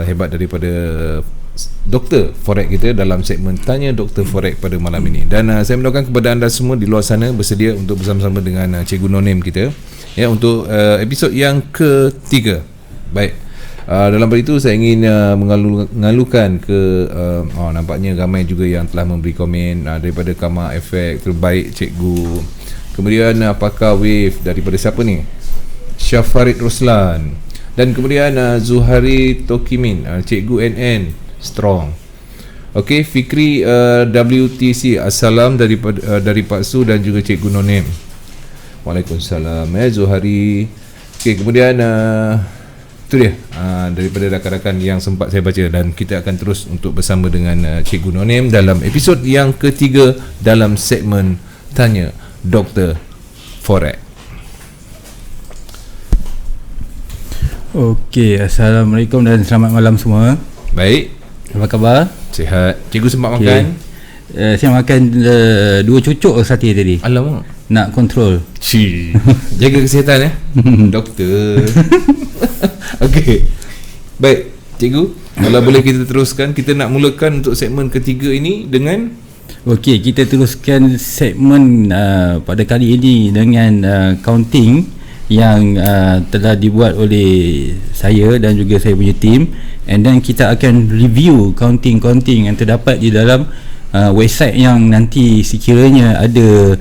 hebat daripada Dr. Forex kita dalam segmen Tanya Dr. Forex pada malam ini. Dan saya mendoakan kepada anda semua di luar sana bersedia untuk bersama-sama dengan Cikgu No Name kita ya, untuk episod yang ketiga. Baik, dalam hal itu saya ingin mengalukan ke nampaknya ramai juga yang telah memberi komen daripada Kama Efek, terbaik Cikgu. Kemudian pakar wave daripada siapa ni? Syafarid Roslan. Dan kemudian Zuhari Tokimin, Cikgu NN Strong. Okey, Fikri WTC, assalam dari Pak Su dan juga Cikgu No Name. Waalaikumsalam Zuhari. Okey, kemudian itu dia daripada rakan-rakan yang sempat saya baca, dan kita akan terus untuk bersama dengan Cikgu No Name dalam episod yang ketiga dalam segmen Tanya Dr. Forex. Okey, assalamualaikum dan selamat malam semua. Baik, apa khabar? Sihat. Cikgu sempat makan? Saya makan 2 cucuk sate tadi. Alamak, nak kontrol. Jaga kesihatan doktor. Okey. Baik, Cikgu, kalau boleh kita teruskan, kita nak mulakan untuk segmen ketiga ini dengan okey, kita teruskan segmen pada kali ini dengan counting yang telah dibuat oleh saya dan juga saya punya tim, and then kita akan review counting yang terdapat di dalam website yang nanti sekiranya ada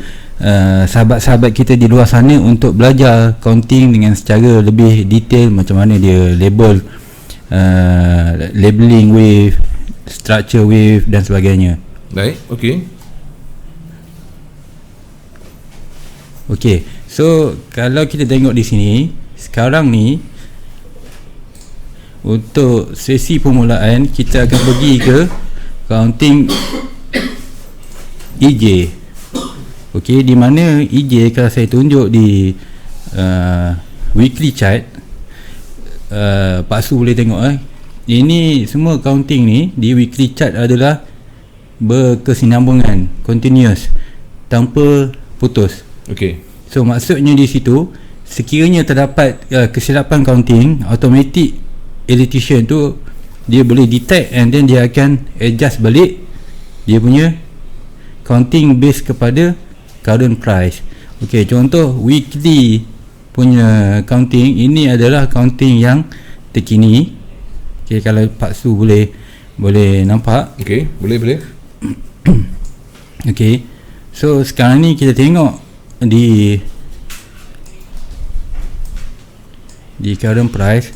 sahabat-sahabat kita di luar sana untuk belajar counting dengan secara lebih detail, macam mana dia label, labeling wave, structure wave dan sebagainya. Baik, okey. Okey, so kalau kita tengok di sini sekarang ni, untuk sesi permulaan kita akan pergi ke counting EJ. Okey, di mana EJ kalau saya tunjuk di weekly chart, Pak Su boleh tengok ini semua counting ni di weekly chart adalah berkesinambungan, continuous, tanpa putus. Okey. So maksudnya di situ, sekiranya terdapat kesilapan counting, automatic elicitation tu dia boleh detect, and then dia akan adjust balik dia punya counting base kepada current price. Okey, contoh weekly punya counting ini adalah counting yang terkini. Okey, kalau Pak Su boleh nampak. Okey, boleh. Okey, so sekarang ni kita tengok di current price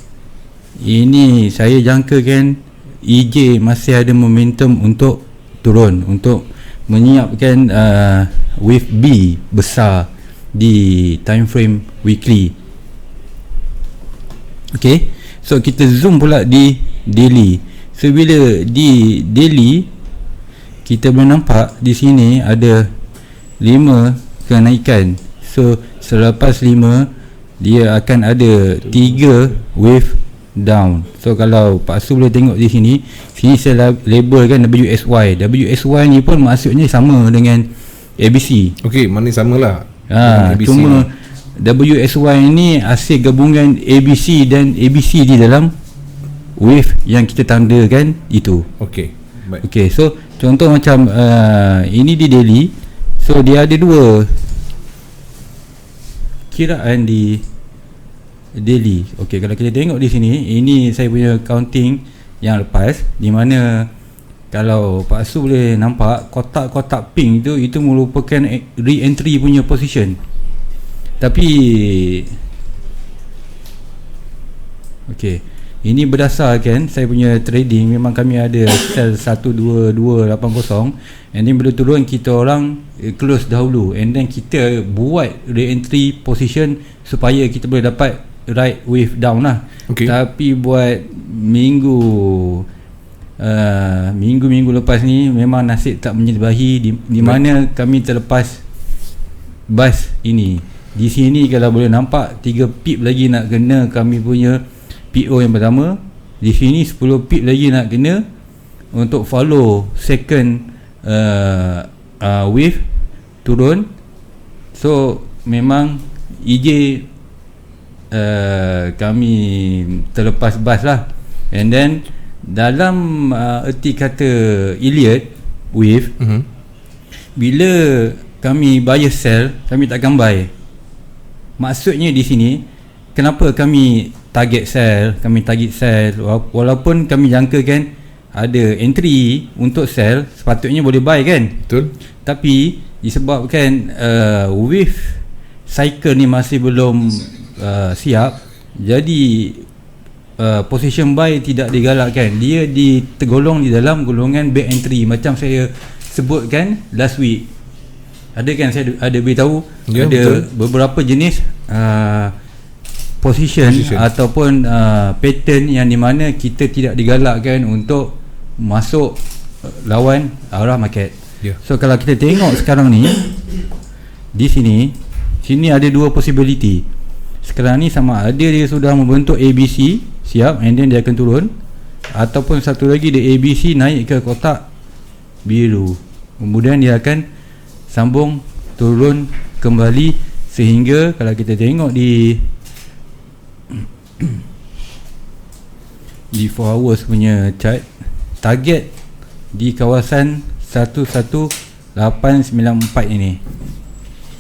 ini, saya jangkakan EJ masih ada momentum untuk turun, untuk menyiapkan wave B besar di time frame weekly. Okay, so kita zoom pula di daily. So bila di daily, kita boleh nampak di sini ada 5 kenaikan. So selepas 5 dia akan ada 3 wave down. So kalau Pak Su boleh tengok di sini saya labelkan WSY. WSY ni pun maksudnya sama dengan ABC. Okey, mana samalah. Cuma WSY ni hasil gabungan ABC dan ABC di dalam wave yang kita tandakan itu. Okey, baik. Okey, so contoh macam ini di daily. So dia ada 2 kiraan di daily. Okey, kalau kita tengok di sini, ini saya punya counting yang lepas, di mana kalau Pak Su boleh nampak kotak-kotak pink itu merupakan re-entry punya position. Tapi okey, ini berdasarkan saya punya trading, memang kami ada sell 12280, and then bila turun kita orang close dahulu, and then kita buat re-entry position supaya kita boleh dapat right wave down lah. Okay. Tapi buat minggu lepas ni memang nasib tak menyerbahi, di mana kami terlepas bus ini. Di sini kalau boleh nampak 3 pip lagi nak kena kami punya PO yang pertama. Di sini 10 pip lagi nak kena untuk follow second wave turun. So memang EJ kami terlepas bas lah. And then dalam erti kata Elliot wave, bila kami bias cell, kami takkan buy. Maksudnya di sini, kenapa kami target sell, walaupun kami jangkakan ada entry untuk sell, sepatutnya boleh buy kan. Betul. Tapi disebabkan wave cycle ni masih belum siap, jadi position buy tidak digalakkan. Dia tergolong di dalam golongan back entry, macam saya sebutkan last week. Ada kan, saya ada beritahu ada betul. Beberapa jenis position ataupun pattern yang di mana kita tidak digalakkan untuk masuk lawan arah market. So kalau kita tengok sekarang ni, di sini ada dua possibility. Sekarang ni sama ada dia sudah membentuk ABC siap, and then dia akan turun, ataupun satu lagi dia ABC naik ke kotak biru, kemudian dia akan sambung turun kembali, sehingga kalau kita tengok di 4 hours punya chart, target di kawasan 11894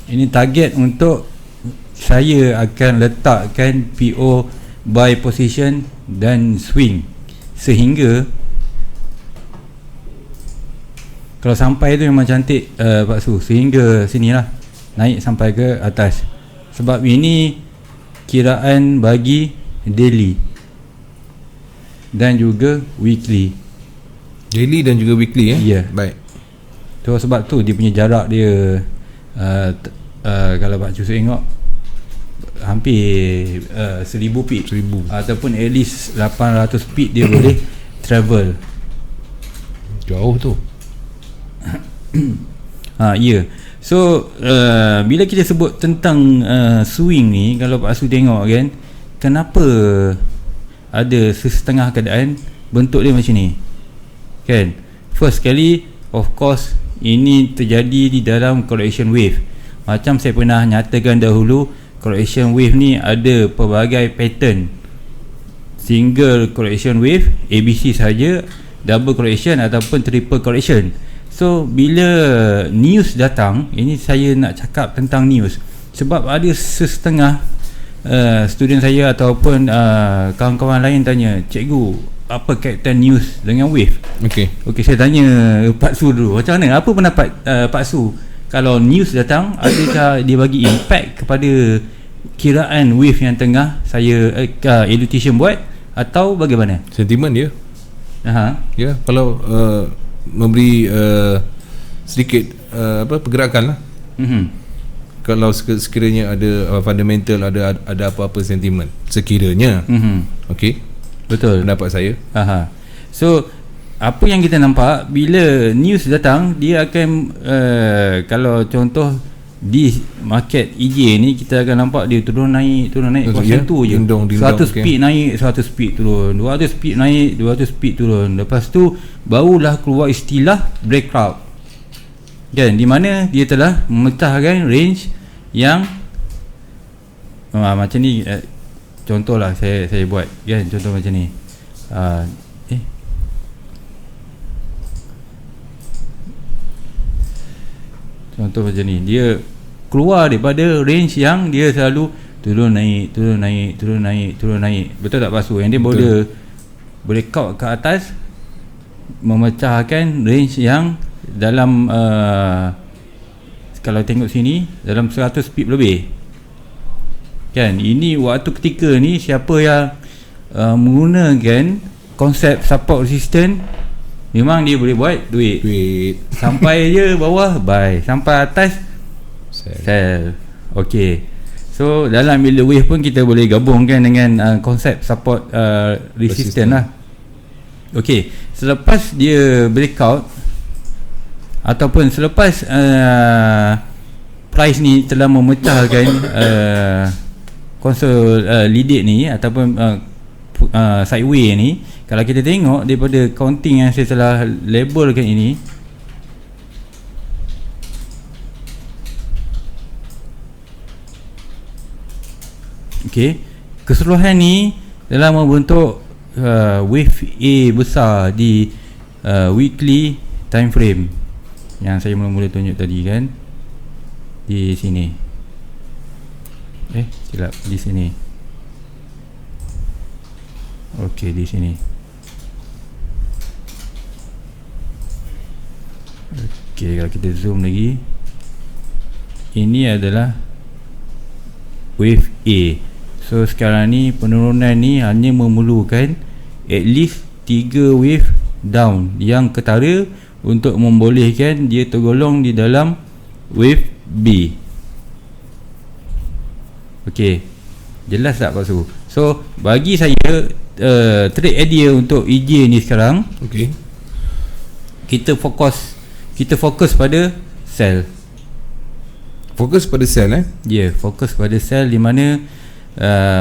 ini target untuk saya akan letakkan PO buy position dan swing, sehingga kalau sampai tu memang cantik Pak Su, sehingga sinilah naik sampai ke atas. Sebab ini kiraan bagi daily dan juga weekly. Daily dan juga weekly Ya. Baik. So sebab tu dia punya jarak dia kalau Pak Su tengok hampir 1000 pip, ataupun at least 800 pip dia boleh travel. Jauh tu. Ya. So bila kita sebut tentang swing ni, kalau Pak Su tengok kan, kenapa ada setengah keadaan bentuk dia macam ni kan. First sekali, of course, ini terjadi di dalam correction wave. Macam saya pernah nyatakan dahulu, correction wave ni ada pelbagai pattern. Single correction wave, ABC saja, double correction ataupun triple correction. So bila news datang, ini saya nak cakap tentang news, sebab ada setengah student saya ataupun kawan-kawan lain tanya, cikgu, apa kaitan news dengan wave? Okey, saya tanya Pak Su dulu, macam mana, apa pendapat Pak Su, kalau news datang, adakah dia bagi impact kepada kiraan wave yang tengah saya education buat, atau bagaimana? Sentimen dia. Ya, kalau memberi sedikit pergerakan lah. Kalau sekiranya ada fundamental, ada apa-apa sentimen sekiranya. Okey, betul pendapat saya. So apa yang kita nampak bila news datang, dia akan kalau contoh di market EJ ni, kita akan nampak dia turun naik macam tu je. 100 pip naik, 100 pip turun, 200 pip naik, 200 pip turun. Lepas tu barulah keluar istilah breakout kan, di mana dia telah memecahkan range yang macam ni. Contohlah saya buat kan, contoh macam ni. Contoh macam ni, dia keluar daripada range yang dia selalu turun naik, betul tak Pak Su? Yang dia boleh count ke atas, memecahkan range yang dalam kalau tengok sini dalam 100 pip lebih kan. Ini waktu ketika ni siapa yang menggunakan konsep support resistance, memang dia boleh buat duit. Sampai je bawah buy, sampai atas sell. Okey. So dalam bila wave pun kita boleh gabungkan dengan konsep support resistance lah. Okey, selepas dia breakout ataupun selepas price ni telah memecahkan consolidate ni ataupun sideway ni, kalau kita tengok daripada counting yang saya telah labelkan ini, okey, keseluruhan ni dalam membentuk wave A besar di weekly time frame yang saya mula-mula tunjuk tadi kan, di sini. Silap, di sini. Okey, di sini. Okey, kalau kita zoom lagi, ini adalah wave A. So sekarang ni penurunan ni hanya memerlukan at least 3 wave down yang ketara untuk membolehkan dia tergolong di dalam wave B. Okey, jelas tak Pak Su? So bagi saya trade idea untuk EJ ni sekarang, okey, kita fokus pada sell. Fokus pada sell Fokus pada sell, di mana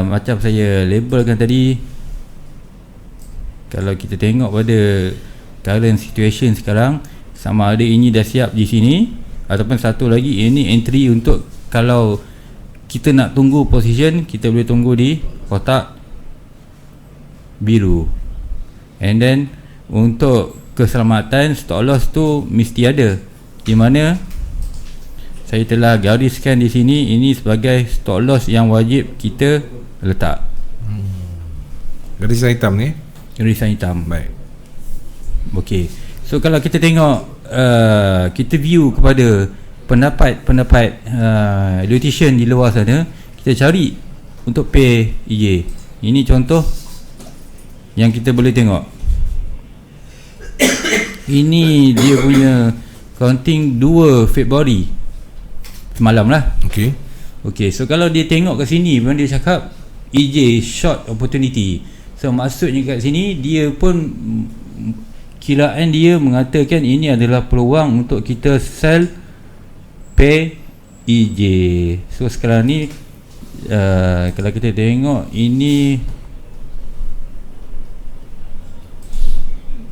macam saya labelkan tadi, kalau kita tengok pada current situation sekarang, sama ada ini dah siap di sini, ataupun satu lagi ini entry untuk kalau kita nak tunggu position, kita boleh tunggu di kotak biru. And then untuk keselamatan, stop loss tu mesti ada, di mana saya telah gariskan di sini, ini sebagai stop loss yang wajib kita letak. Garisan hitam ni. Garisan hitam. Baik. Okey. So kalau kita tengok, kita view kepada pendapat elutition di luar sana, kita cari untuk pair EJ. Ini contoh yang kita boleh tengok. Ini dia punya counting 2 Februari semalam lah. Okey, so kalau dia tengok kat sini, memang dia cakap EJ short opportunity. So maksudnya kat sini dia pun, kiraan dia mengatakan ini adalah peluang untuk kita sell pair EJ. So sekarang ni kalau kita tengok ini,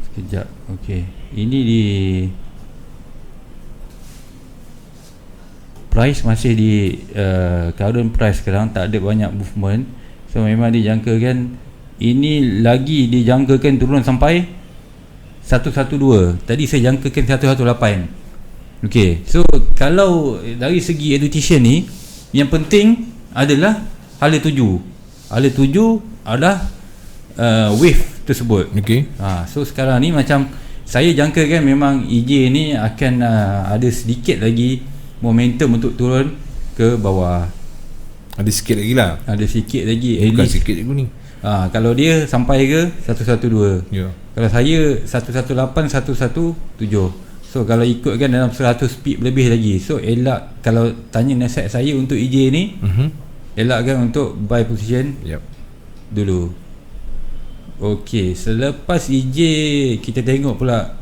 sekejap. Okey, ini di price masih di current price sekarang, tak ada banyak movement. So memang dijangkakan, ini lagi dijangkakan turun sampai 112. Tadi saya jangkakan 118. Okey, so kalau dari segi education ni, yang penting adalah hala 7. Hala 7 adalah wave tersebut. Okey. So sekarang ni macam saya jangkakan memang EJ ni akan ada sedikit lagi momentum untuk turun ke bawah. Ada sikit lagi lah. Ada sikit lagi. Bukan sikit je ni. Kalau dia sampai ke 112. Kalau saya 118, 117. So kalau ikutkan dalam 100 pip lebih lagi. So elak, kalau tanya nasihat saya untuk EJ ni, elakkan untuk buy position dulu. Okey, selepas EJ kita tengok pula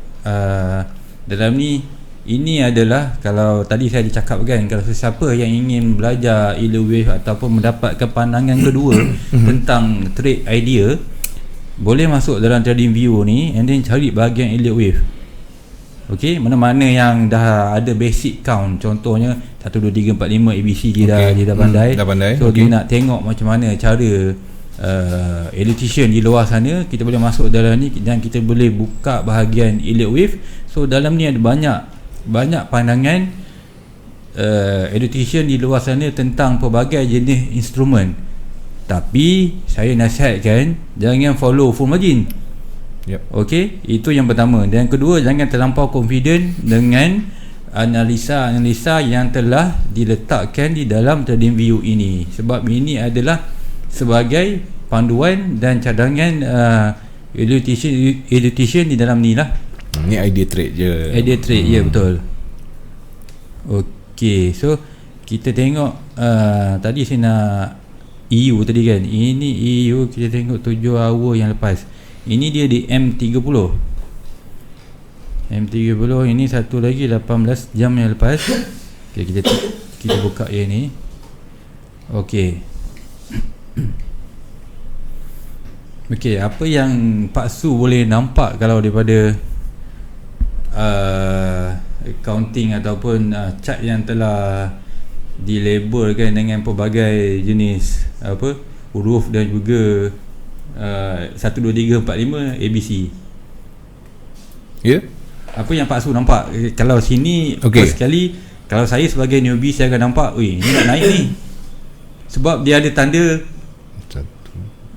dalam ni, ini adalah, kalau tadi saya dicakapkan, kalau sesiapa yang ingin belajar Elliott Wave ataupun mendapatkan pandangan kedua tentang trade idea, boleh masuk dalam Trading View ni and then cari bahagian Elliott Wave. Okey, mana-mana yang dah ada basic count, contohnya 1 2 3 4 5 ABC dia dah pandai. So dia nak tengok macam mana cara elutition di luar sana, kita boleh masuk dalam ni dan kita boleh buka bahagian Elliott Wave. So dalam ni ada banyak pandangan elutition di luar sana tentang pelbagai jenis instrumen. Tapi saya nasihatkan jangan follow full margin. Okey, itu yang pertama. Dan yang kedua, jangan terlampau confident dengan analisa yang telah diletakkan di dalam Trading View ini, sebab ini adalah sebagai panduan dan cadangan elutition di dalam ni lah. Ni idea trade je. Idea trade, ya betul. Okey, so kita tengok tadi saya nak EU tadi kan. Ini EU, kita tengok 7 hour yang lepas. Ini dia di M30. M30 ini satu lagi 18 jam yang lepas. Okay, kita buka yang ni. Okey. Okey, apa yang Pak Su boleh nampak kalau daripada accounting ataupun chart yang telah dilabelkan dengan pelbagai jenis huruf dan juga 1, 2, 3, 4, 5 ABC. Ya? Apa yang Pak Su nampak kalau sini first sekali, kalau saya sebagai newbie saya akan nampak, ni nak naik ni. Sebab dia ada tanda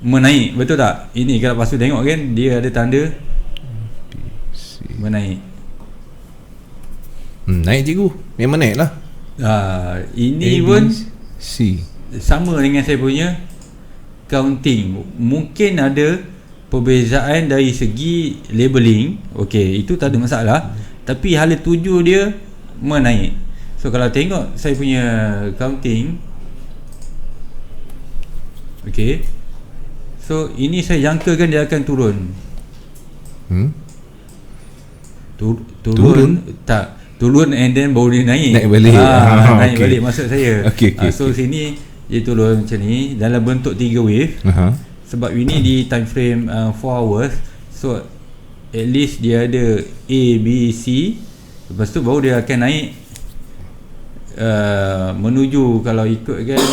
menaik, betul tak? Ini kalau Pak Su tengok kan, dia ada tanda menaik. Naik cikgu. Memang naik lah. Ini pun sama dengan saya punya counting. Mungkin ada perbezaan dari segi labeling. Okey, itu tak ada masalah. Tapi hala tuju dia menaik. So kalau tengok saya punya counting, okey, so ini saya jangkakan dia akan turun. Turun tak, turun and then baru dia naik balik. Naik balik maksud saya. So sini dia turun macam ni dalam bentuk 3 wave. Sebab ini di time frame 4 hours. So at least dia ada A, B, C. Lepas tu baru dia akan naik menuju, kalau ikut kan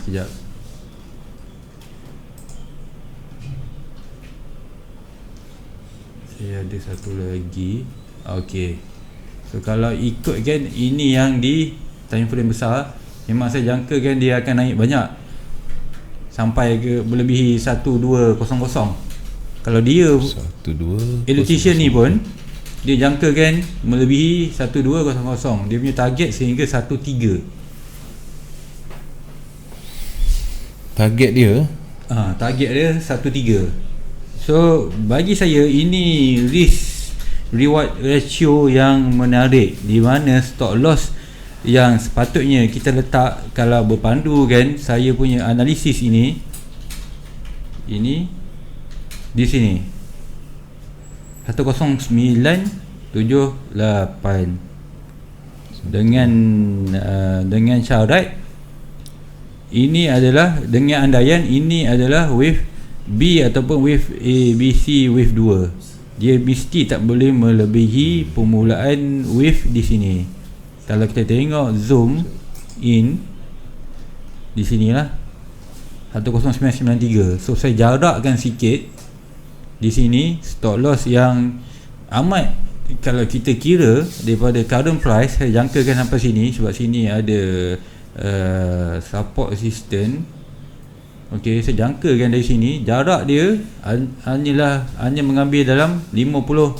sekejap. Saya ada satu lagi. Okey. So kalau ikut kan, ini yang di time frame besar, memang saya jangka kan dia akan naik banyak sampai ke melebihi 1200. Kalau dia 12 electrician ni pun dia jangka kan melebihi 1200. Dia punya target sehingga 13. Target dia target dia 13. So bagi saya ini risk reward ratio yang menarik, di mana stop loss yang sepatutnya kita letak kalau berpandu kan saya punya analisis ini di sini 10978 dengan syarat ini adalah, dengan andaian ini adalah wave B ataupun wave A, B, C, wave 2, dia mesti tak boleh melebihi permulaan wave di sini. Kalau kita tengok zoom in di sinilah 10993. So saya jarakkan sikit di sini stop loss yang amat, kalau kita kira daripada current price, saya jangkakan sampai sini sebab sini ada support resistance. Okey, saya jangkakan dari sini jarak dia hanya mengambil dalam 50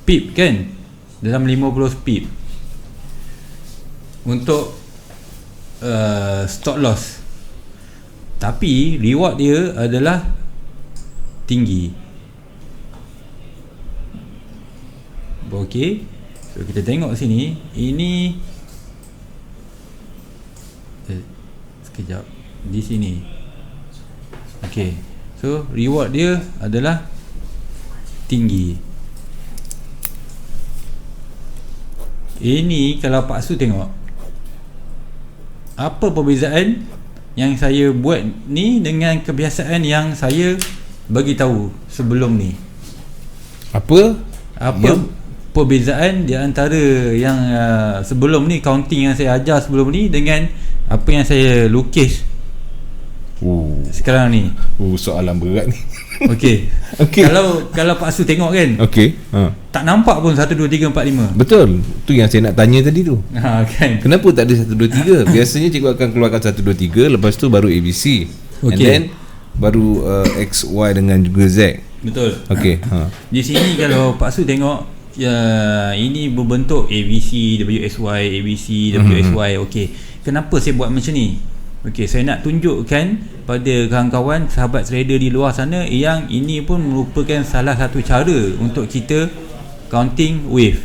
pip kan, dalam 50 pip untuk stop loss. Tapi reward dia adalah tinggi. Okey, so kita tengok sini, ini sekejap di sini. Okey, so reward dia adalah tinggi. Ini kalau Pak Su tengok, apa perbezaan yang saya buat ni dengan kebiasaan yang saya bagi tahu sebelum ni? Apa perbezaan di antara yang sebelum ni, counting yang saya ajar sebelum ni, dengan apa yang saya lukis sekarang ni? Soalan berat ni. Okey. Kalau Pak Su tengok kan, tak nampak pun 1, 2, 3, 4, 5. Betul. Tu yang saya nak tanya tadi tu. Kan. Kenapa tak ada 1, 2, 3? Biasanya cikgu akan keluarkan 1, 2, 3, lepas tu baru ABC. And then baru X, Y dengan juga Z. Betul. Okey. Di sini kalau Pak Su tengok, ini berbentuk ABC, WSY, ABC, WSY. Okey. Kenapa saya buat macam ni? Okey, saya nak tunjukkan pada kawan-kawan sahabat trader di luar sana yang ini pun merupakan salah satu cara untuk kita counting wave.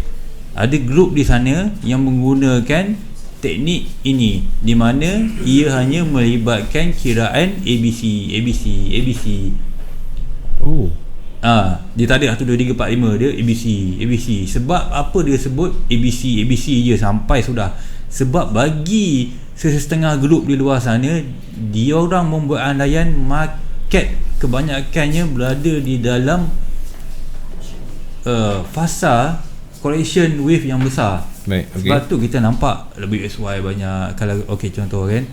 Ada grup di sana yang menggunakan teknik ini, di mana ia hanya melibatkan kiraan ABC. Dia tak ada 1, 2, 3, 4, 5, dia ABC. Sebab apa dia sebut ABC je sampai sudah? Sebab bagi setengah grup di luar sana, dia orang membuat andaian market kebanyakannya berada di dalam fasa correction wave yang besar. Baik, okay. Sebab tu kita nampak WSY banyak. Kalau contoh kan,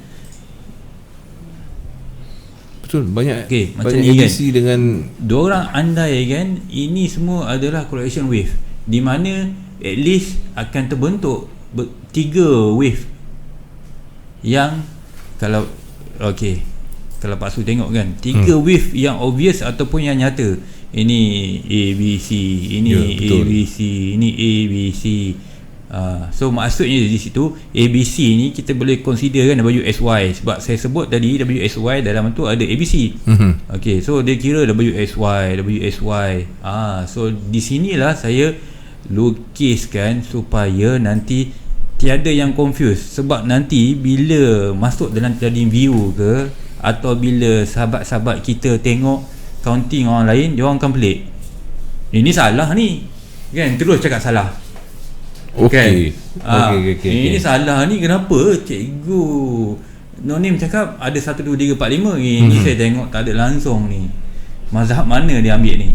betul. Banyak macam banyak ni ABC kan, dengan diorang andai kan ini semua adalah correlation wave, di mana at least akan terbentuk 3 wave yang kalau kalau Pak Su tengok kan 3 wave yang obvious ataupun yang nyata. Ini ABC, ini ABC, ini ABC. So maksudnya di situ ABC ni kita boleh consider kan WSY, sebab saya sebut tadi WSY dalam tu ada ABC. Okay, so dia kira WSY. So di sinilah saya lukiskan supaya nanti tiada yang confuse, sebab nanti bila masuk dalam trading view ke, atau bila sahabat-sahabat kita tengok counting orang lain, dia orang akan pelik, ini salah ni kan, terus cakap salah. Okay. Ini salah ni, kenapa cikgu Nonim cakap ada 1, 2, 3, 4, 5. Ini saya tengok tak ada langsung ni, mazhab mana dia ambil ni.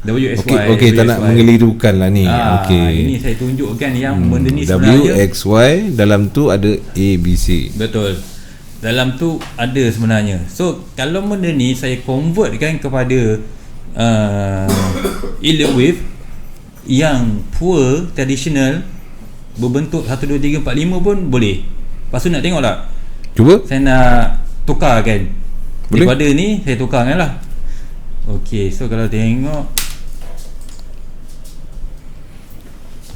WXY. Okey, tak nak mengelirukan lah ni. Ini saya tunjukkan yang benda ni sebenarnya WXY dalam tu ada ABC. Betul, dalam tu ada sebenarnya. So kalau benda ni saya convertkan kepada Elliott wave yang poor traditional berbentuk 1, 2, 3, 4, 5 pun boleh. Lepas tu nak tengok tak? Cuba. Saya nak tukarkan. Boleh? Daripada ni saya tukarkan lah. Okey, so kalau tengok,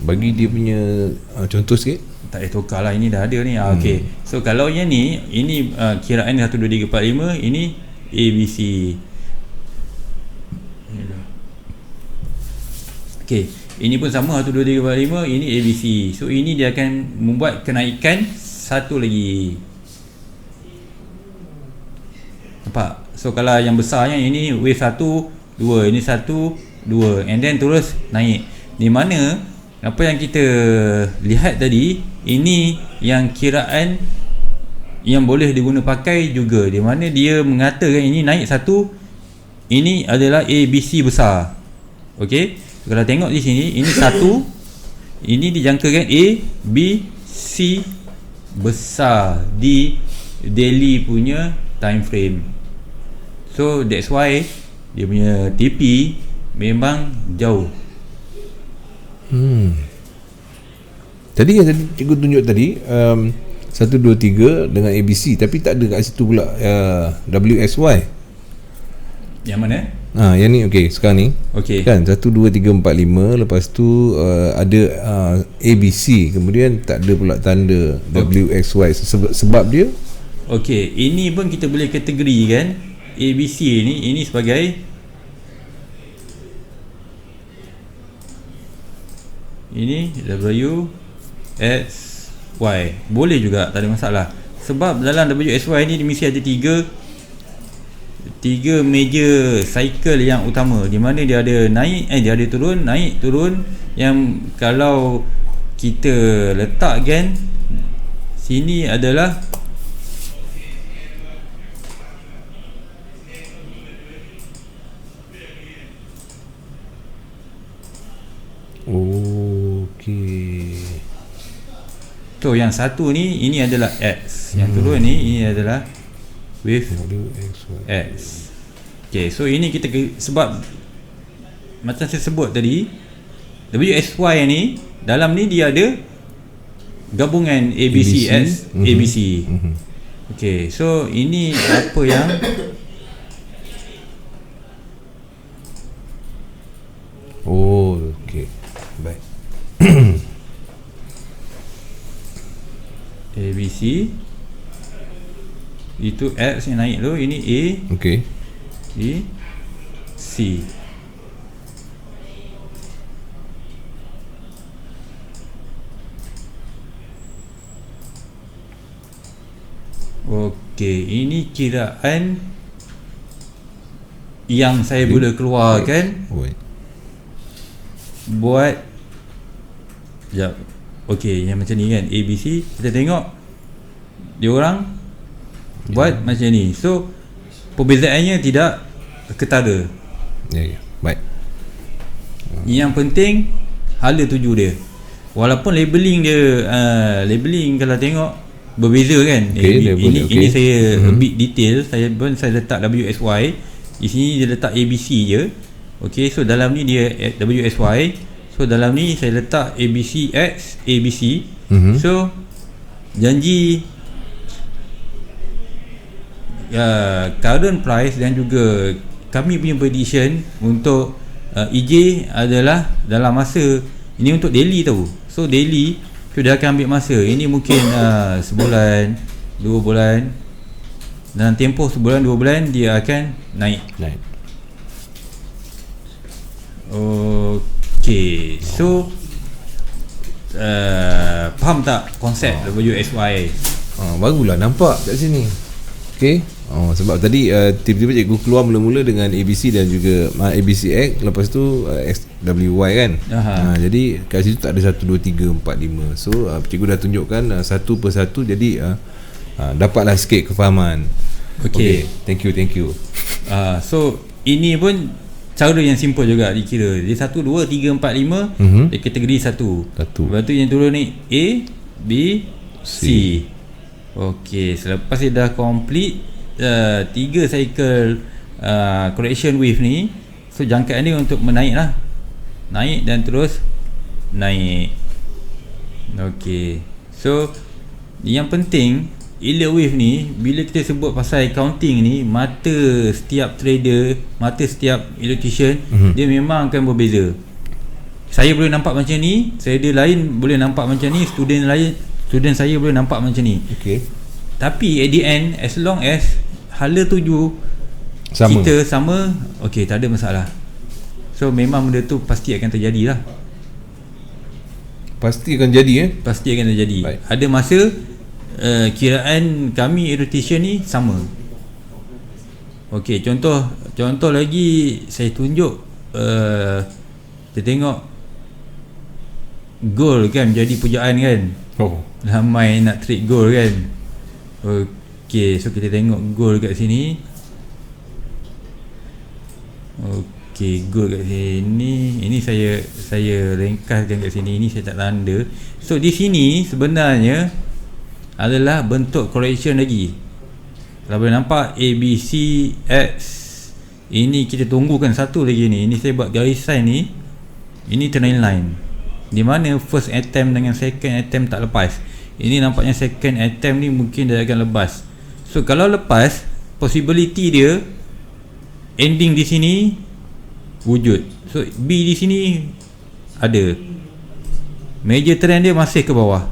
bagi dia punya contoh sikit. tak payah tukar lah, ini dah ada ni. Okey, so kalau yang ni, ini kiraan 1, 2, 3, 4, 5, ini ABC. Okey, ini pun sama 1, 2, 3, 4, 5, ini ABC. So ini dia akan membuat kenaikan satu lagi. Nampak? So kalau yang besarnya ini wave 1, 2, ini 1, 2, and then terus naik. Di mana apa yang kita lihat tadi, ini yang kiraan yang boleh diguna pakai juga, di mana dia mengatakan ini naik 1, ini adalah ABC besar. Okey, kalau tengok di sini, ini 1, ini dijangkakan A, B, C besar di daily punya time frame. So that's why dia punya TP memang jauh. Tadi yang tadi cikgu tunjuk tadi 1, 2, 3 dengan ABC, tapi tak ada kat situ pula WSY. Yang mana? Yang ni okey, sekarang ni. Okey. Kan 1, 2, 3, 4, 5, lepas tu ada ABC, kemudian tak ada pula tanda WXY. Sebab dia okey, ini pun kita boleh kategorikan ABC ni, ini sebagai ini WXY. Boleh juga, tak ada masalah. Sebab dalam WXY ni mesti ada tiga major cycle yang utama, di mana dia ada naik, dia ada turun, naik, turun. Yang kalau kita letakkan sini adalah so yang satu ni, ini adalah X, yang turun ni, ini adalah wave X. Okay, so ini kita sebab macam saya sebut tadi, WXY ni dalam ni dia ada gabungan ABC, S, ABC. Okay, so ini apa yang okey, baik. ABC itu X yang naik tu, ini A, okey, B, C. Okey, ini kiraan yang saya boleh keluarkan buat sekejap. Okey, yang macam ni kan, ABC, kita tengok diorang buat macam ni. So perbezaannya tidak ketara. Baik. Yang penting hala tuju dia. Walaupun labeling dia labeling kalau tengok berbeza kan. Okay, Ini saya a bit detail. Saya letak WSY. Di sini dia letak ABC je. Okay, so dalam ni dia WSY. So dalam ni saya letak ABCX ABC. So janji current price dan juga kami punya prediction untuk EJ adalah dalam masa ini untuk daily tau. So daily dia akan ambil masa. Ini mungkin sebulan, 2 bulan. Dalam tempoh sebulan 2 bulan dia akan naik. Okay, so faham tak konsep WSY? Barulah nampak kat sini. Okay. Sebab tadi tiba-tiba cikgu keluar mula-mula dengan ABC dan juga ABCX, lepas tu XWY kan. Jadi kat situ tak ada 1, 2, 3, 4, 5. So cikgu dah tunjukkan satu persatu, jadi dapatlah sikit kefahaman. Okay. Thank you. So ini pun cara yang simple juga dikira. Dia 1, 2, 3, 4, 5 dia kategori 1. Lepas tu yang turun ni A, B, C. Okay, selepas dia dah complete 3 cycle correction wave ni, so jangkaan dia untuk menaik lah. Naik dan terus naik. Okay, so yang penting elite wave ni, bila kita sebut pasal counting ni, mata setiap trader, mata setiap electrician dia memang akan berbeza. Saya boleh nampak macam ni, trader lain boleh nampak macam ni, student saya boleh nampak macam ni. Okay. Tapi at the end, as long as hala tuju kita sama, okay, tak ada masalah. So memang benda tu pasti akan terjadi lah. Pasti akan jadi Pasti akan terjadi. Baik. Ada masa kiraan kami electrician ni sama. Okay, contoh lagi saya tunjuk, kita tengok gold kan jadi pujaan kan. Ramai nak trade gold kan. Okay, so kita tengok gold kat sini. Okay, gold kat sini. Ini saya ringkaskan kat sini. Ini saya tak tanda. So di sini sebenarnya adalah bentuk correction lagi. Kalau boleh nampak A, B, C, X. Ini kita tunggukan satu lagi ni. Ini saya buat garisan ni. Ini trend line, di mana first attempt dengan second attempt tak lepas. Ini nampaknya second attempt ni mungkin dia akan lepas. So kalau lepas, possibility dia ending di sini wujud. So B di sini ada. Major trend dia masih ke bawah.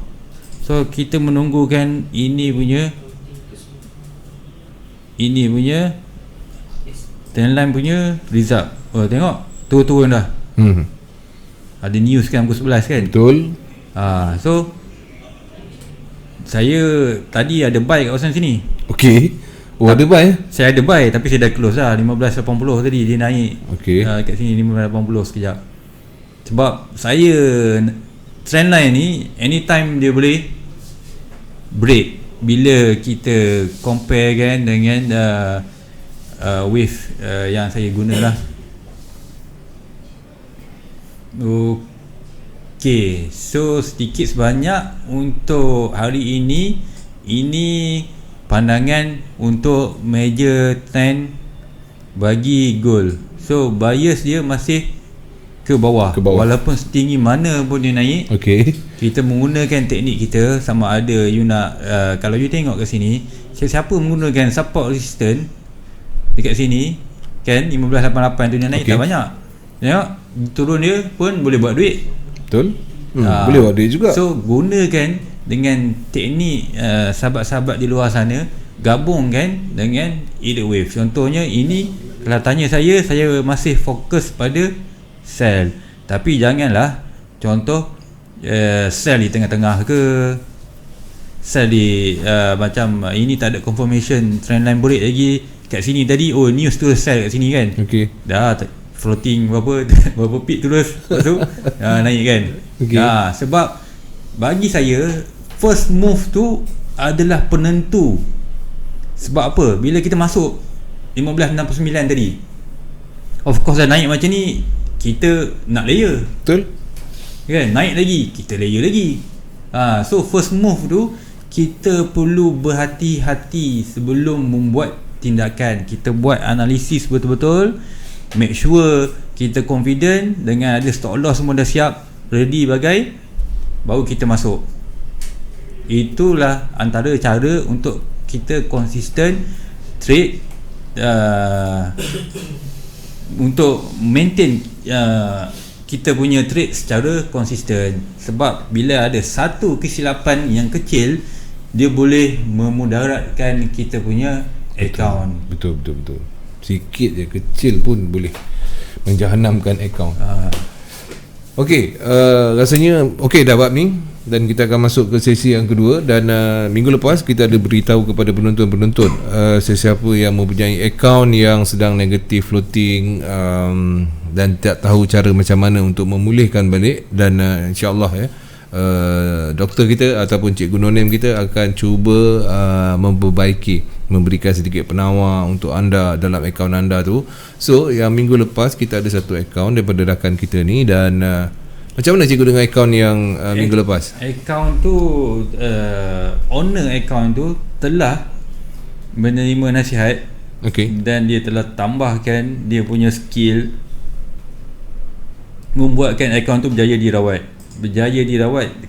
So kita menunggukan ini punya trend line punya result. Tengok turun dah. Ada news kan pukul 11 kan. Betul. So saya tadi ada buy kat kawasan sini. Okay. Ada buy? Saya ada buy tapi saya dah close lah. 15.80 tadi dia naik. Okay. Kat sini 15.80 sekejap. Sebab saya trendline ni anytime dia boleh break bila kita compare kan dengan wave yang saya guna lah. Okay, so sedikit sebanyak untuk hari ini, ini pandangan untuk major trend bagi gold. So bias dia masih ke bawah. Walaupun setinggi mana pun dia naik. Okay. Kita menggunakan teknik kita, sama ada you nak kalau you tengok ke sini, siapa menggunakan support resistance dekat sini kan 1588 tu dia naik tak banyak. Tengok turun dia pun boleh buat duit. Betul. Boleh buat duit juga. So gunakan dengan teknik sahabat-sahabat di luar sana, gabungkan dengan elite wave. Contohnya ini, kalau tanya saya masih fokus pada sell. Tapi janganlah contoh sell di tengah-tengah ke, sell di macam ini tak ada confirmation trendline break lagi. Kat sini tadi news tu sell kat sini kan. Okay. Dah floating berapa pip terus lepas tu naik kan. Okay. Sebab bagi saya first move tu adalah penentu. Sebab apa? Bila kita masuk 1569 tadi, of course dah naik macam ni, kita nak layer. Betul kan? Naik lagi, kita layer lagi. So first move tu kita perlu berhati-hati sebelum membuat tindakan. Kita buat analisis betul-betul, make sure kita confident dengan ada stop loss semua dah siap, ready bagai, baru kita masuk. Itulah antara cara untuk kita konsisten trade, untuk maintain kita punya trade secara konsisten. Sebab bila ada satu kesilapan yang kecil, dia boleh memudaratkan kita punya account. Betul. Sikit je, kecil pun boleh menjahanamkan account. Okey, rasanya okey dah bab ni, dan kita akan masuk ke sesi yang kedua. Dan minggu lepas kita ada beritahu kepada penonton-penonton sesiapa yang mempunyai akaun yang sedang negatif floating, dan tak tahu cara macam mana untuk memulihkan balik. Dan insya-Allah doktor kita ataupun Cikgu Nonem kita akan cuba memperbaiki, memberikan sedikit penawar untuk anda dalam akaun anda tu. So yang minggu lepas kita ada satu akaun daripada rakan kita ni. Dan macam mana cikgu dengan akaun yang minggu lepas? Akaun tu owner akaun tu telah menerima nasihat, dan dia telah tambahkan dia punya skill membuatkan akaun tu berjaya dirawat.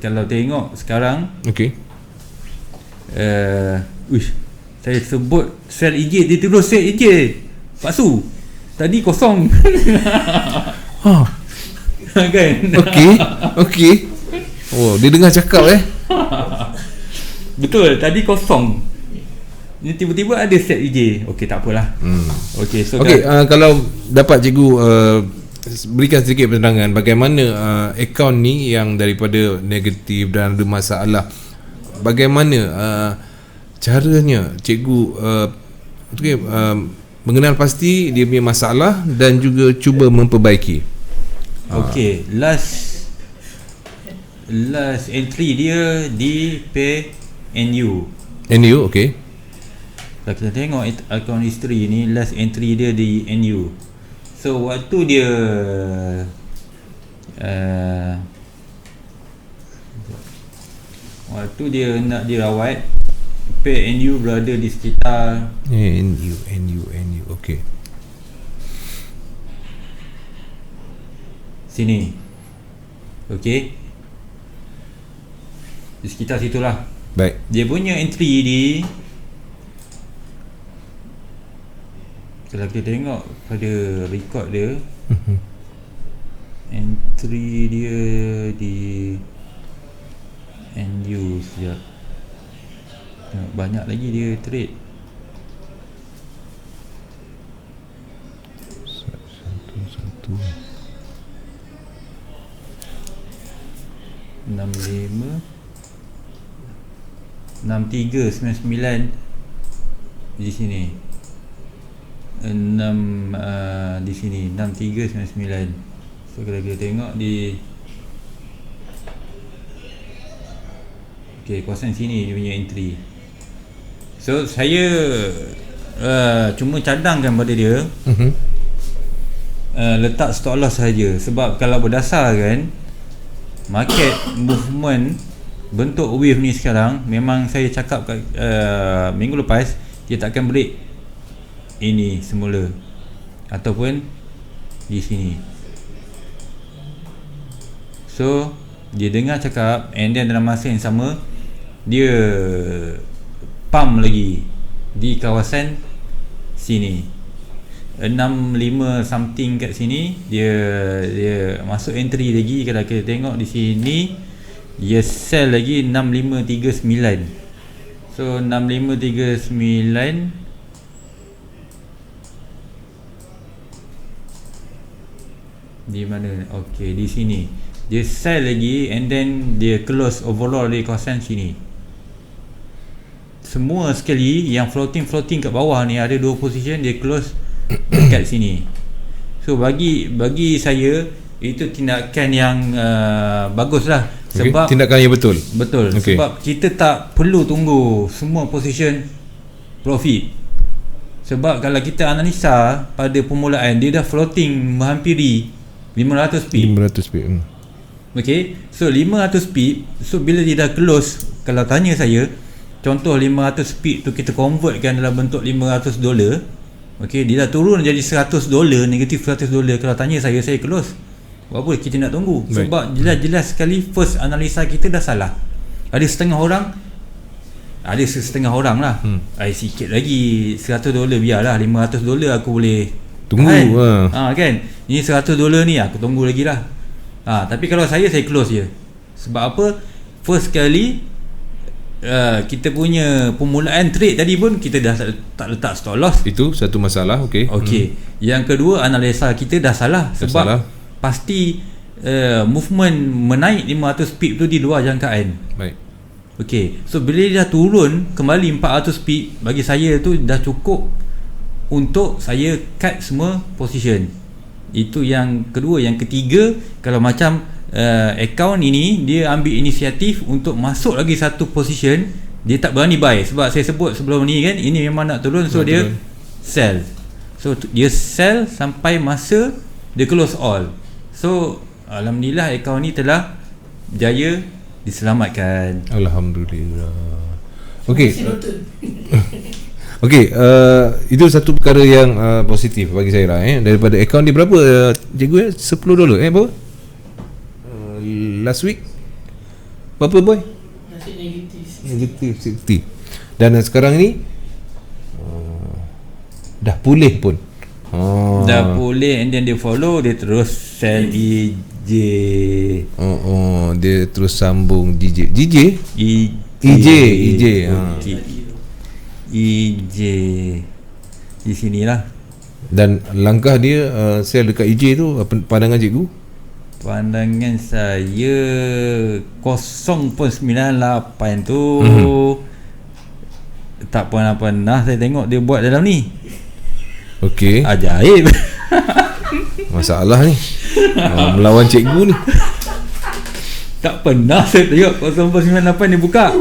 Kalau tengok sekarang, saya sebut sel IG, dia terus sel IG palsu. Tadi kosong. Kan? Okey. Oh, dia dengar cakap Betul, tadi kosong. Ni tiba-tiba ada set IG. Okey, tak apalah. Okey, so kalau dapat cikgu berikan sedikit penerangan bagaimana akaun ni yang daripada negatif dan ada masalah, bagaimana caranya cikgu mengenal pasti dia punya masalah dan juga cuba memperbaiki. Okey, last entry dia di PNU. Okey. Kalau kita tengok account history ni, last entry dia di NU. So waktu dia nak dirawat, PNU berada di sekitar NU. Okey. Sini. Okey. Di sekitar situlah. Baik. Dia punya entry di, kalau kita tengok pada record dia, entry dia di NU sekejap. Banyak lagi dia trade. Satu 65 6399 di sini. 6 di sini 6399. So kalau kita tengok di kawasan sini dia punya entry. So saya cuma cadangkan pada dia, letak stop loss saja. Sebab kalau berdasarkan market movement bentuk wave ni sekarang, memang saya cakap kat minggu lepas, dia takkan break ini semula ataupun di sini. So dia dengar cakap, and then dalam masa yang sama dia pump lagi di kawasan sini 65 something kat sini. Dia masuk entry lagi. Kalau kita tengok di sini, dia sell lagi 6539. So 6539 di mana? Okey, di sini dia sell lagi, and then dia close overall di kawasan sini. Semua sekali yang floating kat bawah ni ada dua position, dia close dekat sini. So bagi saya itu tindakan yang bagus lah. Sebab tindakan yang betul. Sebab kita tak perlu tunggu semua position profit. Sebab kalau kita analisa pada permulaan, dia dah floating menghampiri 500 pip. Okay, so 500 pip. So bila dia dah close, kalau tanya saya, contoh 500 speed tu kita convertkan dalam bentuk $500, okey, dia dah turun jadi $100, negatif $100. Kalau tanya saya close. Buat apa kita nak tunggu? Sebab jelas-jelas sekali first analisa kita dah salah. Ada setengah orang lah. Sikit lagi $100 biarlah, $500 aku boleh tunggu kan. Ini $100 ni aku tunggu lagi lah. Tapi kalau saya close je. Sebab apa? First kali kita punya permulaan trade tadi pun kita dah tak letak stop loss. Itu satu masalah. Okey. Yang kedua, analisa kita dah salah. Sebab pasti movement menaik 500 pip tu di luar jangkaan. Baik. Okey, so bila dia dah turun kembali 400 pip, bagi saya tu dah cukup untuk saya cut semua position. Itu yang kedua. Yang ketiga, kalau macam account ini dia ambil inisiatif untuk masuk lagi satu position, dia tak berani buy. Sebab saya sebut sebelum ni kan, ini memang nak turun, so dia sell. So dia sell sampai masa dia close all. So alhamdulillah account ni telah jaya diselamatkan. Alhamdulillah. Okey. Okey, itu satu perkara yang positif bagi saya lah. Daripada akaun dia berapa cikgu $10 berapa? Last week berapa boy? Negatif 60. Dan sekarang ni dah pulih pun. Dah pulih, and then dia follow, dia terus sell EJ. Dia terus sambung EJ. EJ di sinilah. Dan langkah dia sell dekat EJ tu, apa pandangan cikgu? Pandangan saya 0.98 tu tak pernah saya tengok dia buat dalam ni. Okey. Ajaib. Masalah ni melawan cikgu ni. Tak pernah saya tengok 0.98 dia buka.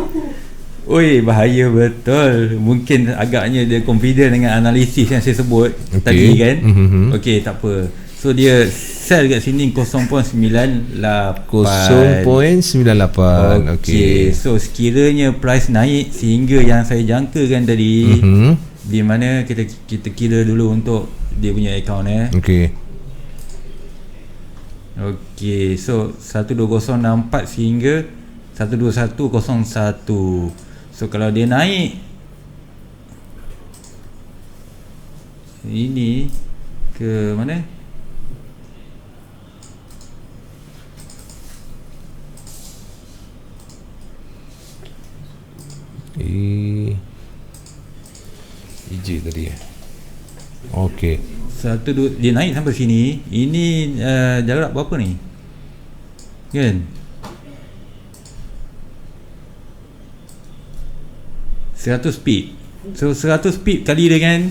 Oi, bahaya betul. Mungkin agaknya dia confident dengan analisis yang saya sebut tadi kan. Okey, tak apa. So dia sell kat sini 0.98. Okey. So sekiranya price naik sehingga yang saya jangkakan tadi, di mana kita kira dulu untuk dia punya account Okey, so 12064 sehingga 12101. So kalau dia naik ini ke mana? EJ tadi Okey. Dia naik sampai sini. Ini jarak berapa ni? Kan? 100 pip. So 100 pip kali dengan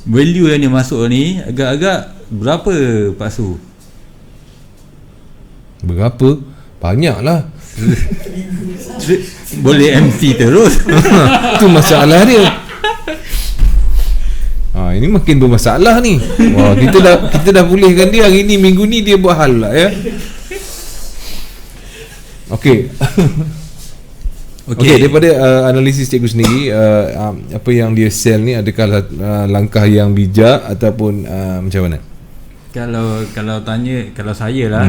value yang dia masuk ni, agak-agak berapa Pak Su? Berapa? Banyak lah. Boleh MC terus. Itu masalah dia. Ini makin bermasalah ni. Wah, kita dah pulihkan dia hari ni, minggu ni dia buat hal lah ya. Okey. Okey, daripada analisis cikgu sendiri, apa yang dia sell ni, adakah langkah yang bijak ataupun macam mana? Kalau tanya, kalau saya lah,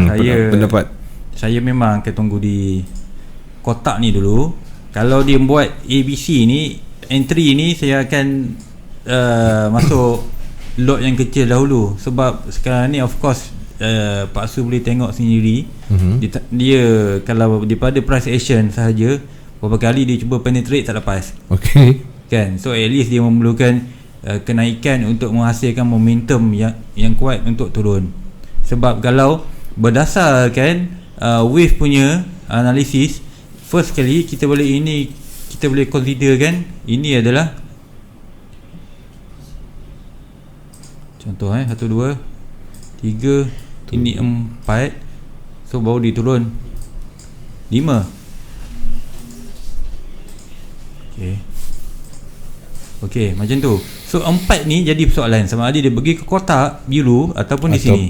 pendapat saya memang akan tunggu di kotak ni dulu. Kalau dia buat ABC ni, entry ni saya akan masuk lot yang kecil dahulu. Sebab sekarang ni of course Pak Su boleh tengok sendiri, dia kalau daripada price action sahaja, berapa kali dia cuba penetrate tak lepas. Okey. Kan? So at least dia memerlukan kenaikan untuk menghasilkan momentum yang kuat untuk turun. Sebab kalau berdasarkan wave punya analisis, first kali kita boleh consider kan, ini adalah contoh 1 2 3, ini 4. So baru dia turun 5. Okey, macam tu. So 4 ni jadi persoalan, sama ada dia pergi ke kotak biru ataupun di sini.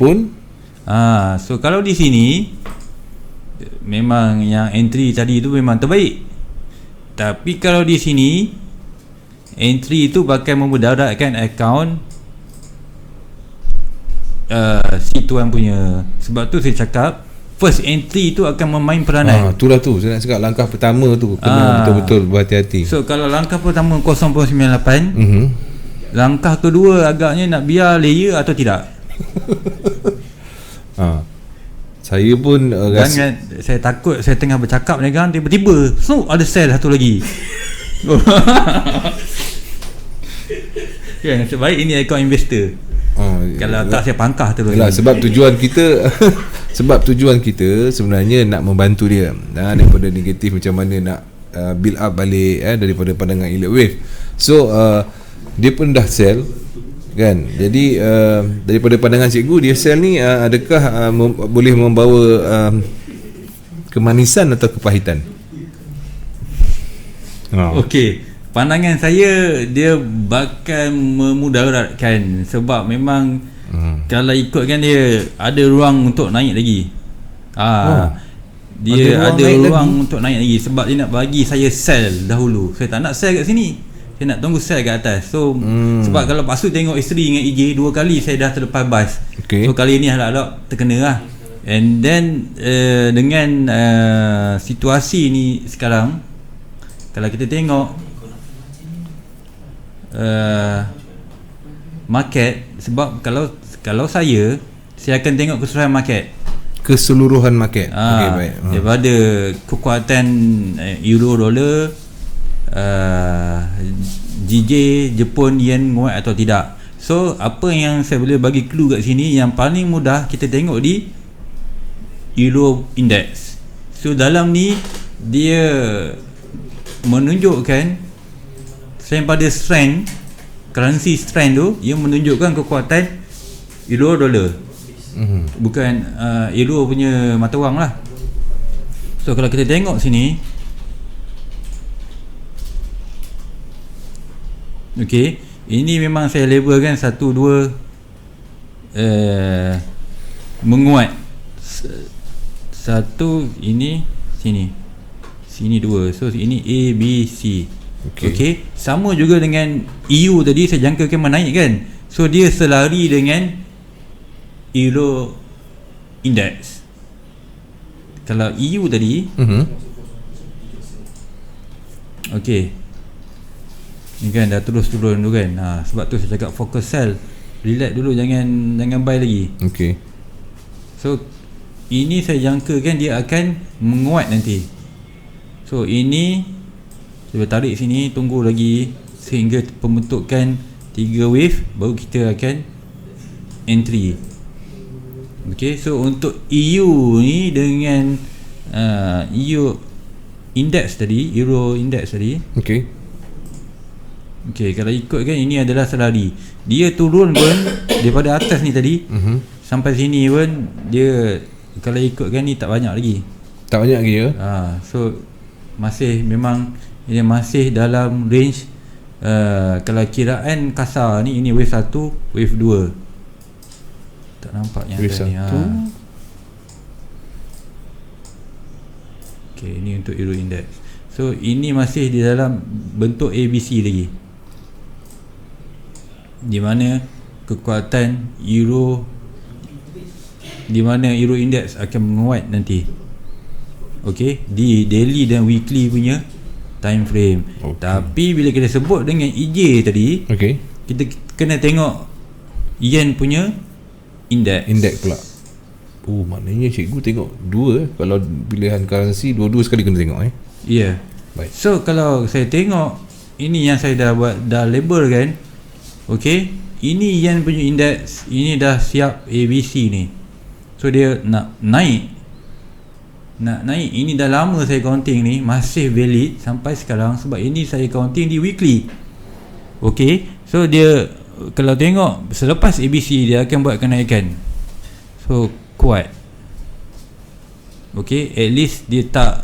So kalau di sini memang yang entry tadi tu memang terbaik. Tapi kalau di sini entry itu bakal memudaratkan akaun si tuan punya. Sebab tu saya cakap first entry tu akan memain peranan. Itulah tu saya nak cakap, langkah pertama tu kena betul-betul berhati-hati. So kalau langkah pertama 0.98, langkah kedua agaknya nak biar layer atau tidak. Saya pun Jangan, saya takut saya tengah bercakap ni kan, tiba-tiba ada sell satu lagi. Kan, sebaik ini akaun investor. Kalau tak saya pangkah terus. Yalah, sebab tujuan kita sebab tujuan kita sebenarnya nak membantu dia daripada negatif, macam mana nak build up balik daripada pandangan elite wave. So dia pun dah sell kan. Jadi daripada pandangan cikgu, dia sell ni adakah boleh membawa kemanisan atau kepahitan? Okey, pandangan saya dia bakal memudaratkan. Sebab memang kalau ikutkan dia ada ruang untuk naik lagi. Dia ada ruang untuk naik lagi. Sebab dia nak bagi saya sell dahulu. Saya tak nak sell kat sini, saya nak tunggu sell kat atas. So sebab kalau pasu tengok isteri dengan EJ, 2 kali saya dah terlepas bas. So kali ni halak-halak terkena lah. And then dengan situasi ni sekarang, kalau kita tengok market, sebab kalau saya akan tengok keseluruhan market. Okey, baik. Daripada kekuatan euro dolar, GJ Jepun yen nguat atau tidak. So apa yang saya boleh bagi clue kat sini, yang paling mudah kita tengok di euro index. So dalam ni dia menunjukkan selain pada strength, currency strength tu, ia menunjukkan kekuatan euro dolar. Bukan euro punya mata wang lah. So kalau kita tengok sini, okey, ini memang saya labelkan 1, 2 menguat. 1 ini sini 2. So ini A, B, C. Okey, sama juga dengan EU tadi saya jangkakan menaik kan. So dia selari dengan euro index. Kalau EU tadi okey, ni kan dah terus turun tu kan. Sebab tu saya cakap focus sell, relax dulu, jangan buy lagi. Okey. So ini saya jangkakan dia akan menguat nanti. So ini saya tarik sini, tunggu lagi sehingga pembentukan 3 wave, baru kita akan entry. Okey, so untuk EU ni dengan EU index tadi, euro index tadi. Okey, kalau ikutkan ini adalah selari. Dia turun pun daripada atas ni tadi sampai sini pun dia, kalau ikutkan ni tak banyak lagi. Ya. So masih memang dia masih dalam range. Kalau kiraan kasar ni, ini wave 1, wave 2. Tak nampak yang wave ni. Okey, ini untuk euro index. So ini masih di dalam bentuk ABC lagi, di mana kekuatan euro, di mana euro index akan menguat nanti. Okey, di daily dan weekly punya time frame. Tapi bila kita sebut dengan EJ tadi, kita kena tengok yen punya index pula. Maknanya cikgu tengok dua. Kalau pilihan currency, dua-dua sekali kena tengok. Ya. Baik. So kalau saya tengok ini yang saya dah label kan. Okey, ini yen punya index, ini dah siap ABC ni. So dia nak naik. Ini dah lama saya counting ni, masih valid sampai sekarang sebab ini saya counting di weekly. Okey, so dia kalau tengok selepas ABC dia akan buat kenaikan. So kuat. Okey, at least dia tak,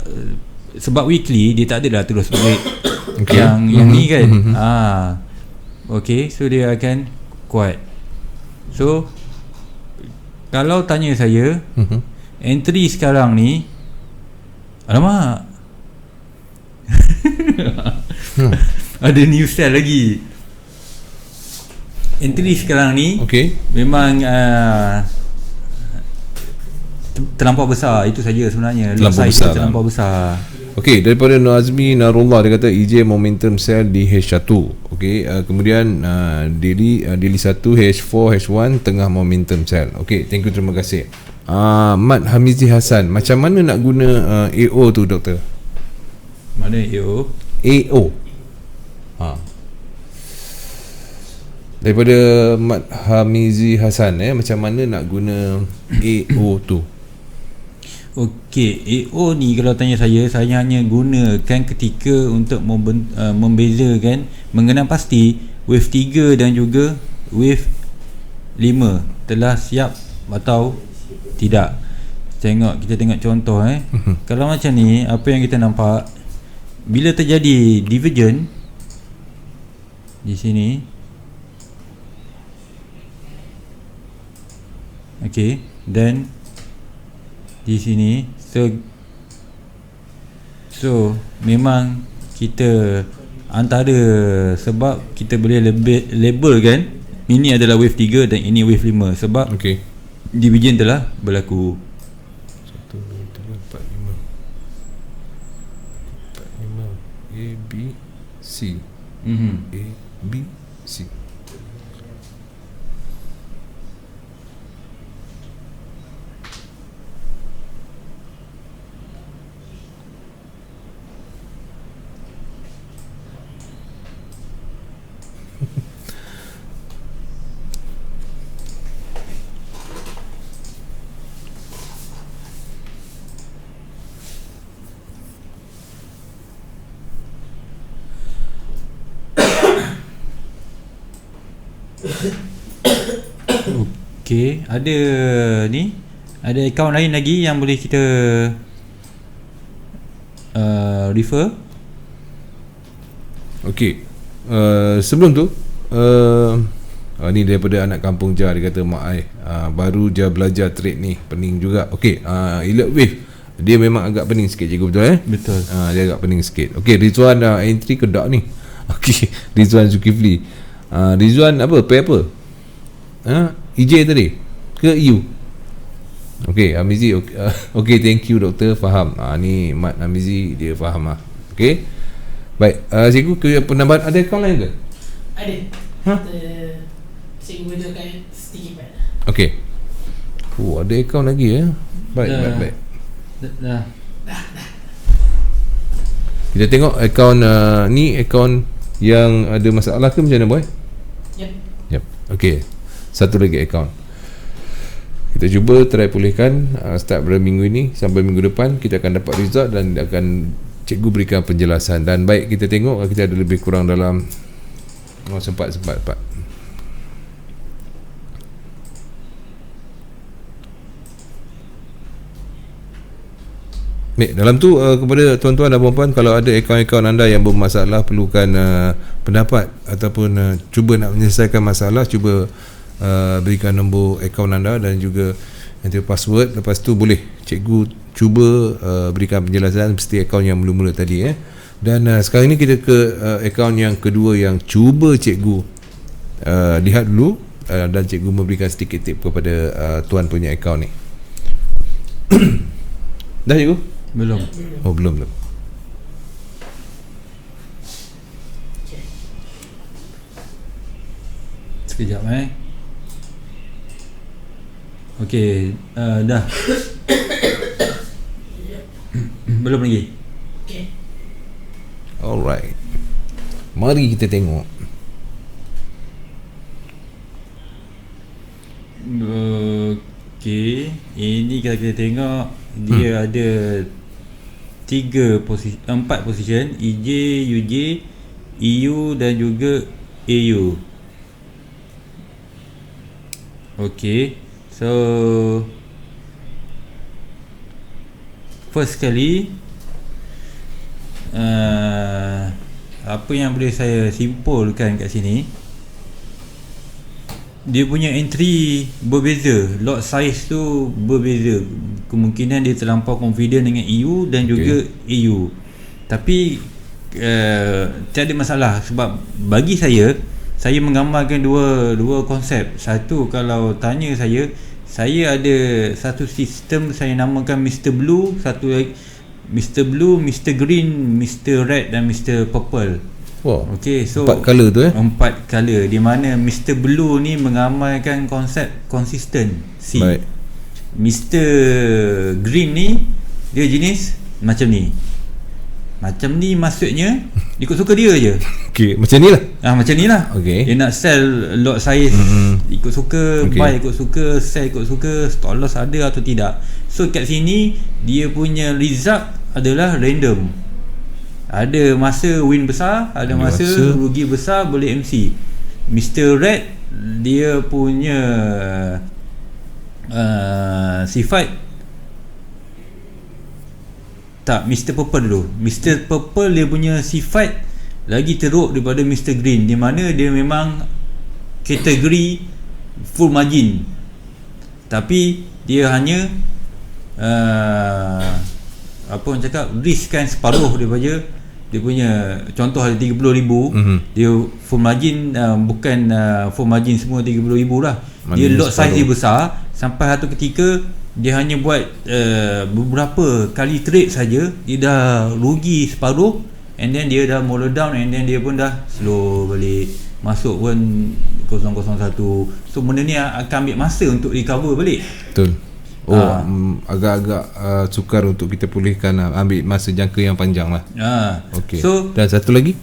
sebab weekly dia tak ada dah terus break yang ni kan. Okey, so dia akan kuat. So kalau tanya saya, entry sekarang ni, alamak Ada new style lagi. Entry sekarang ni memang terlampau besar. Itu saja sebenarnya. Terlampau besar. Okey, daripada Nazmi Narullah, dia kata EJ momentum cell di H1. Okey, kemudian daily 1 H4 H1 tengah momentum cell. Okey, thank you, terima kasih. Mat Hamizi Hassan, macam mana nak guna AO tu doktor? Mana AO? AO. Daripada Mat Hamizi Hassan, macam mana nak guna AO tu? Okey, AO ni kalau tanya saya hanya gunakan ketika untuk membezakan, mengenal pasti wave 3 dan juga wave 5 telah siap atau tidak. Kita tengok contoh Kalau macam ni, apa yang kita nampak, bila terjadi divergent di sini, okey, dan di sini, so memang kita antara sebab kita boleh label kan, ini adalah wave 3 dan ini wave 5 sebab divergent telah berlaku. 1 2 3 4 5 A B C. A B C. Okey, ada akaun lain lagi yang boleh kita refer. Okey, sebelum tu ni daripada anak kampung Jah, dia kata mak baru je belajar trade ni, pening juga. Okey, elite wave dia memang agak pening sikit cikgu, betul Betul. Dia agak pening sikit. Okey, Rizwan entry kedak ni. Okey, Rizwan Zulkifli. Rizwan apa? Pair apa? EJ tadi ke EU? Okey, Amizi. Okey, thank you doktor, faham. Ni Mat Amizi, dia faham lah. Okey. Baik, cikgu penambahan ada akaun lain ke? Ada. Cikgu gunakan sticky pad. Okey. Ada akaun lagi ya. Baik. Dah. Kita tengok akaun ni akaun yang ada masalah ke macam mana boy? Yep. Okey. Satu lagi akaun. Kita cuba try pulihkan start pada minggu ini sampai minggu depan kita akan dapat result dan akan cikgu berikan penjelasan. Dan baik, kita tengok kita ada lebih kurang dalam sempat. Baik, dalam tu kepada tuan-tuan dan puan-puan, kalau ada akaun-akaun anda yang bermasalah, perlukan pendapat ataupun cuba nak menyelesaikan masalah, cuba berikan nombor akaun anda dan juga nanti password. Lepas tu boleh cikgu cuba berikan penjelasan seperti akaun yang mula-mula tadi Dan sekarang ni kita ke akaun yang kedua yang cuba cikgu lihat dulu dan cikgu memberikan sedikit tip kepada tuan punya akaun ni. Dah cikgu? Belum. Oh, belum. Sekejap Okey, dah. Belum lagi. Okay. Alright. Mari kita tengok. Okey, ini kalau kita tengok dia ada 4 position, EJ, UJ, EU dan juga AU. Okey. So first sekali apa yang boleh saya simpulkan kat sini, dia punya entry berbeza, lot size tu berbeza. Kemungkinan dia terlampau confident dengan EU dan juga AU. Tapi tiada masalah. Sebab bagi saya menggambarkan dua konsep. Satu, kalau tanya saya ada satu sistem saya namakan Mr. Blue, satu lagi Mr. Blue, Mr. Green, Mr. Red dan Mr. Purple. Wow. Okay, so 4 color tu 4 color, di mana Mr. Blue ni mengamalkan konsep konsistensi. Baik. Mr. Green ni dia jenis macam ni. Macam ni maksudnya ikut suka dia je. Okey, macam ni lah. Macam ni lah. Okey. Dia nak sell lot size ikut suka, buy ikut suka, sell ikut suka, stop loss ada atau tidak. So kat sini dia punya result adalah random. Ada masa win besar, ada masa rugi besar, boleh MC. Mr. Red dia punya sifat tak, Mr. Purple dulu. Mr. Purple dia punya sifat lagi teruk daripada Mr. Green, di mana dia memang kategori full margin, tapi dia hanya apa orang cakap, riskkan separuh daripada dia punya. Contoh ada 30,000, dia full margin, bukan full margin semua 30,000 lah. Dia lot size dia besar, sampai satu ketika dia hanya buat beberapa kali trade saja, dia dah rugi separuh, and then dia dah mula down, and then dia pun dah slow balik, masuk pun 001. So benda ni akan ambil masa untuk recover balik. Betul. Agak-agak sukar untuk kita pulihkan, ambil masa jangka yang panjang lah. Okay. So, dan satu lagi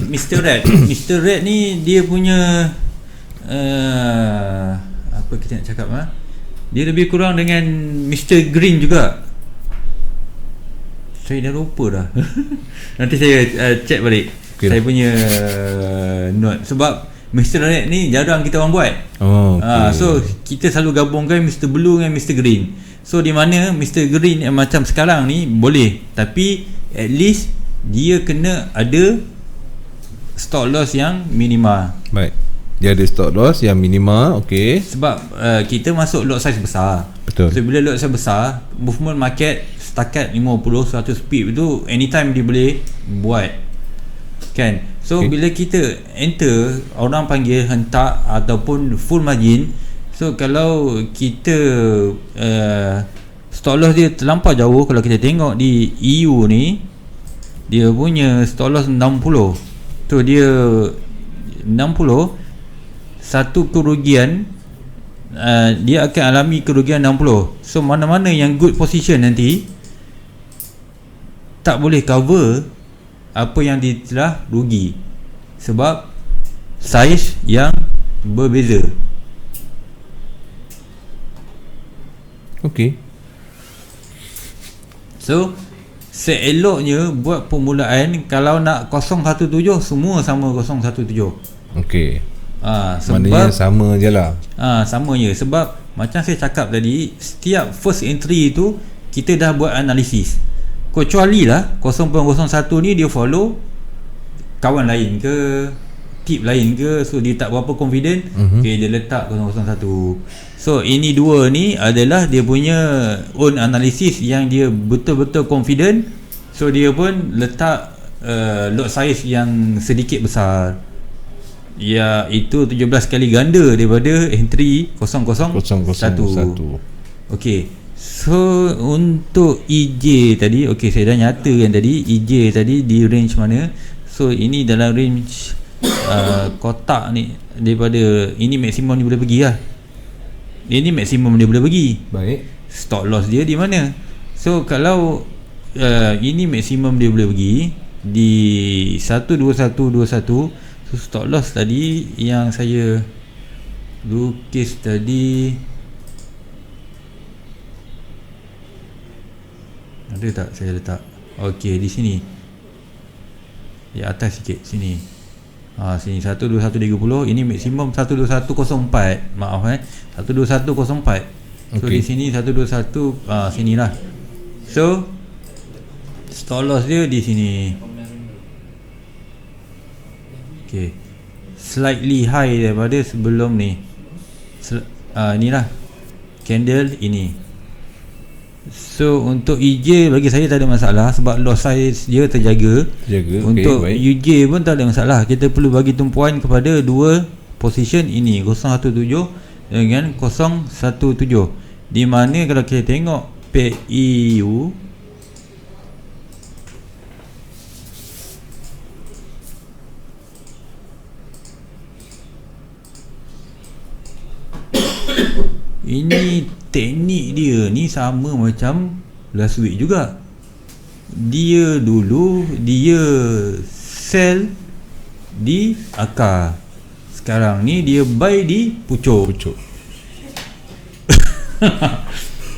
Mr. Red. Mr. Red ni dia punya apa kita nak cakap, dia lebih kurang dengan Mr. Green juga. Saya dah lupa dah. Nanti saya check balik. Okay. Saya punya note. Sebab Mr. Red ni jarang kita orang buat. So kita selalu gabungkan Mr. Blue dengan Mr. Green. So di mana Mr. Green yang macam sekarang ni boleh, tapi at least dia kena ada stop loss yang minima. Baik. Dia ada stop loss yang minima. Okay. Sebab kita masuk lot size besar. Betul. So bila lot size besar, movement market setakat 50-100 pip itu anytime dia boleh buat, kan. So bila kita enter, orang panggil hentak ataupun full margin. So kalau kita stop loss dia terlampau jauh, kalau kita tengok di EU ni, dia punya stop loss 60. So dia 60, satu kerugian, dia akan alami kerugian 60. So mana-mana yang good position nanti tak boleh cover apa yang dia telah rugi, sebab saiz yang berbeza. Okay. So seeloknya buat permulaan, kalau nak 017 semua sama 017. Okay. Sebab maknanya sama je lah. Sama je. Sebab macam saya cakap tadi, setiap first entry itu kita dah buat analisis. Kecuali lah 0.01 ni dia follow kawan lain ke, tip lain ke, so dia tak berapa confident, okay, dia letak 001. So ini dua ni adalah dia punya own analisis yang dia betul-betul confident. So dia pun letak lot size yang sedikit besar, iaitu 17 kali ganda daripada entry 001. Okey. So untuk EJ tadi, okey, saya dah nyatakan tadi EJ tadi di range mana. So ini dalam range kotak ni, daripada ini maksimum dia boleh pergi lah. Ini maksimum dia boleh pergi. Baik. Stop loss dia di mana? So kalau ini maksimum dia boleh pergi di 12121. So stop loss tadi yang saya lukis tadi, ada tak saya letak? Okey, di sini, di atas sikit sini. Sini 12130. Ini maksimum 12104. Maaf 12104. So di sini 121 sinilah. So stop loss dia di sini. Okay, slightly high daripada sebelum ni. Inilah candle ini. So untuk EJ bagi saya tak ada masalah sebab loss size dia terjaga. Untuk baik. UJ pun tak ada masalah. Kita perlu bagi tumpuan kepada dua position ini, 017 dengan 017, di mana kalau kita tengok pair EU ini teknik dia ni sama macam last week juga. Dia dulu dia sell di akar, sekarang ni dia buy di pucuk.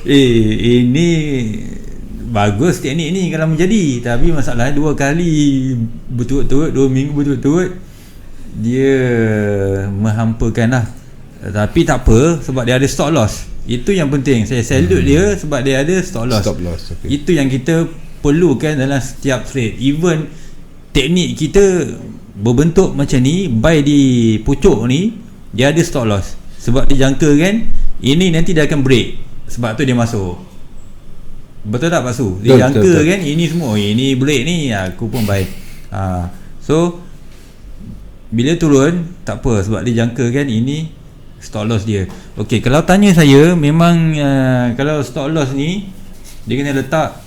Ini bagus teknik ni kalau menjadi, tapi masalahnya 2 kali berturut-turut, 2 minggu berturut-turut dia menghampakan lah. Tapi tak apa sebab dia ada stop loss. Itu yang penting. Saya salute dia sebab dia ada stop loss. Okay. Itu yang kita perlukan dalam setiap trade. Even teknik kita berbentuk macam ni, buy di pucuk ni, dia ada stop loss. Sebab dia jangka kan ini nanti dia akan break. Sebab tu dia masuk. Betul tak Pak Su? Dia jangka kan ini semua, ini break ni, aku pun buy. So bila turun tak apa sebab dia jangka kan ini stop loss dia. Okey, kalau tanya saya memang kalau stop loss ni dia kena letak.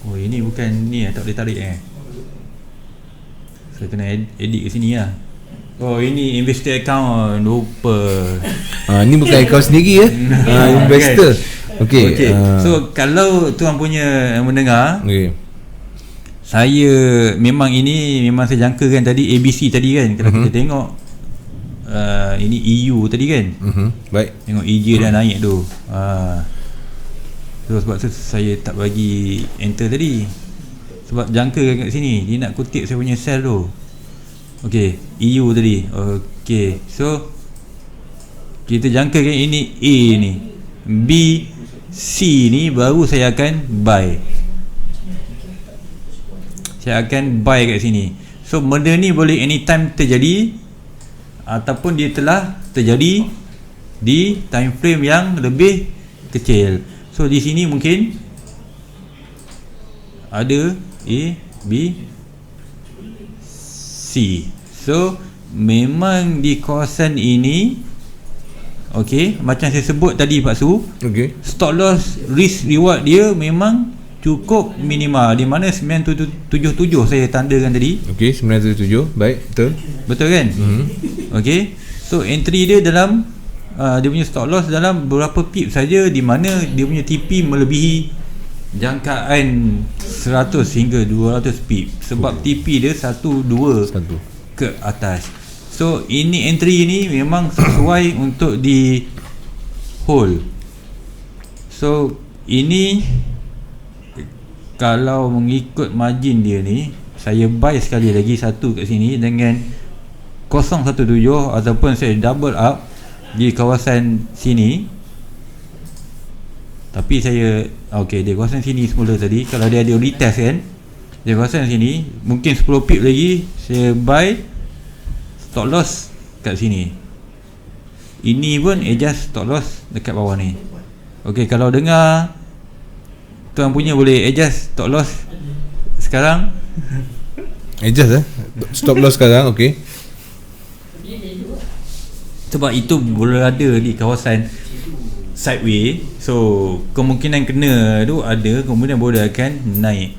Oh ini bukan ni tak boleh tarik saya kena edit ke sini lah. Oh ini investor account, lupa. Ni bukan account sendiri investor. Okey. So kalau tuan punya mendengar, saya memang saya jangkakan tadi ABC tadi kan. Kalau kita tengok ini EU tadi kan. Baik. Tengok EJ dah naik tu. So sebab tu saya tak bagi enter tadi. Sebab jangka kat sini dia nak kutip saya punya sell tu. Okey, EU tadi. Okey. So kita jangkakan ini A ni. B, C ni baru saya akan buy. Saya akan buy kat sini. So benda ni boleh anytime terjadi ataupun dia telah terjadi di time frame yang lebih kecil. So di sini mungkin ada A, B, C. So memang di kawasan ini okey, macam saya sebut tadi Pak Su, stop loss risk reward dia memang cukup minimal, di mana 977 saya tandakan tadi. Okey, 977. Baik, betul. Betul kan? Okey. So entry dia dalam dia punya stop loss dalam beberapa pip saja, di mana dia punya TP melebihi jangkaan 100 hingga 200 pip sebab TP dia 1 2 ke atas. So ini entry ni memang sesuai untuk di hold. So ini kalau mengikut margin dia ni, saya buy sekali lagi satu kat sini dengan 017 ataupun saya double up di kawasan sini. Tapi saya okey, di kawasan sini semula tadi, kalau dia ada retest kan, di kawasan sini mungkin 10 pip lagi saya buy, stop loss kat sini. Ini pun adjust stop loss dekat bawah ni. Okey, kalau dengar tuan punya boleh adjust stop loss sekarang. Adjust stop loss sekarang. Okey. Sebab itu berada di kawasan sideway, so kemungkinan kena tu ada, kemudian boleh akan naik.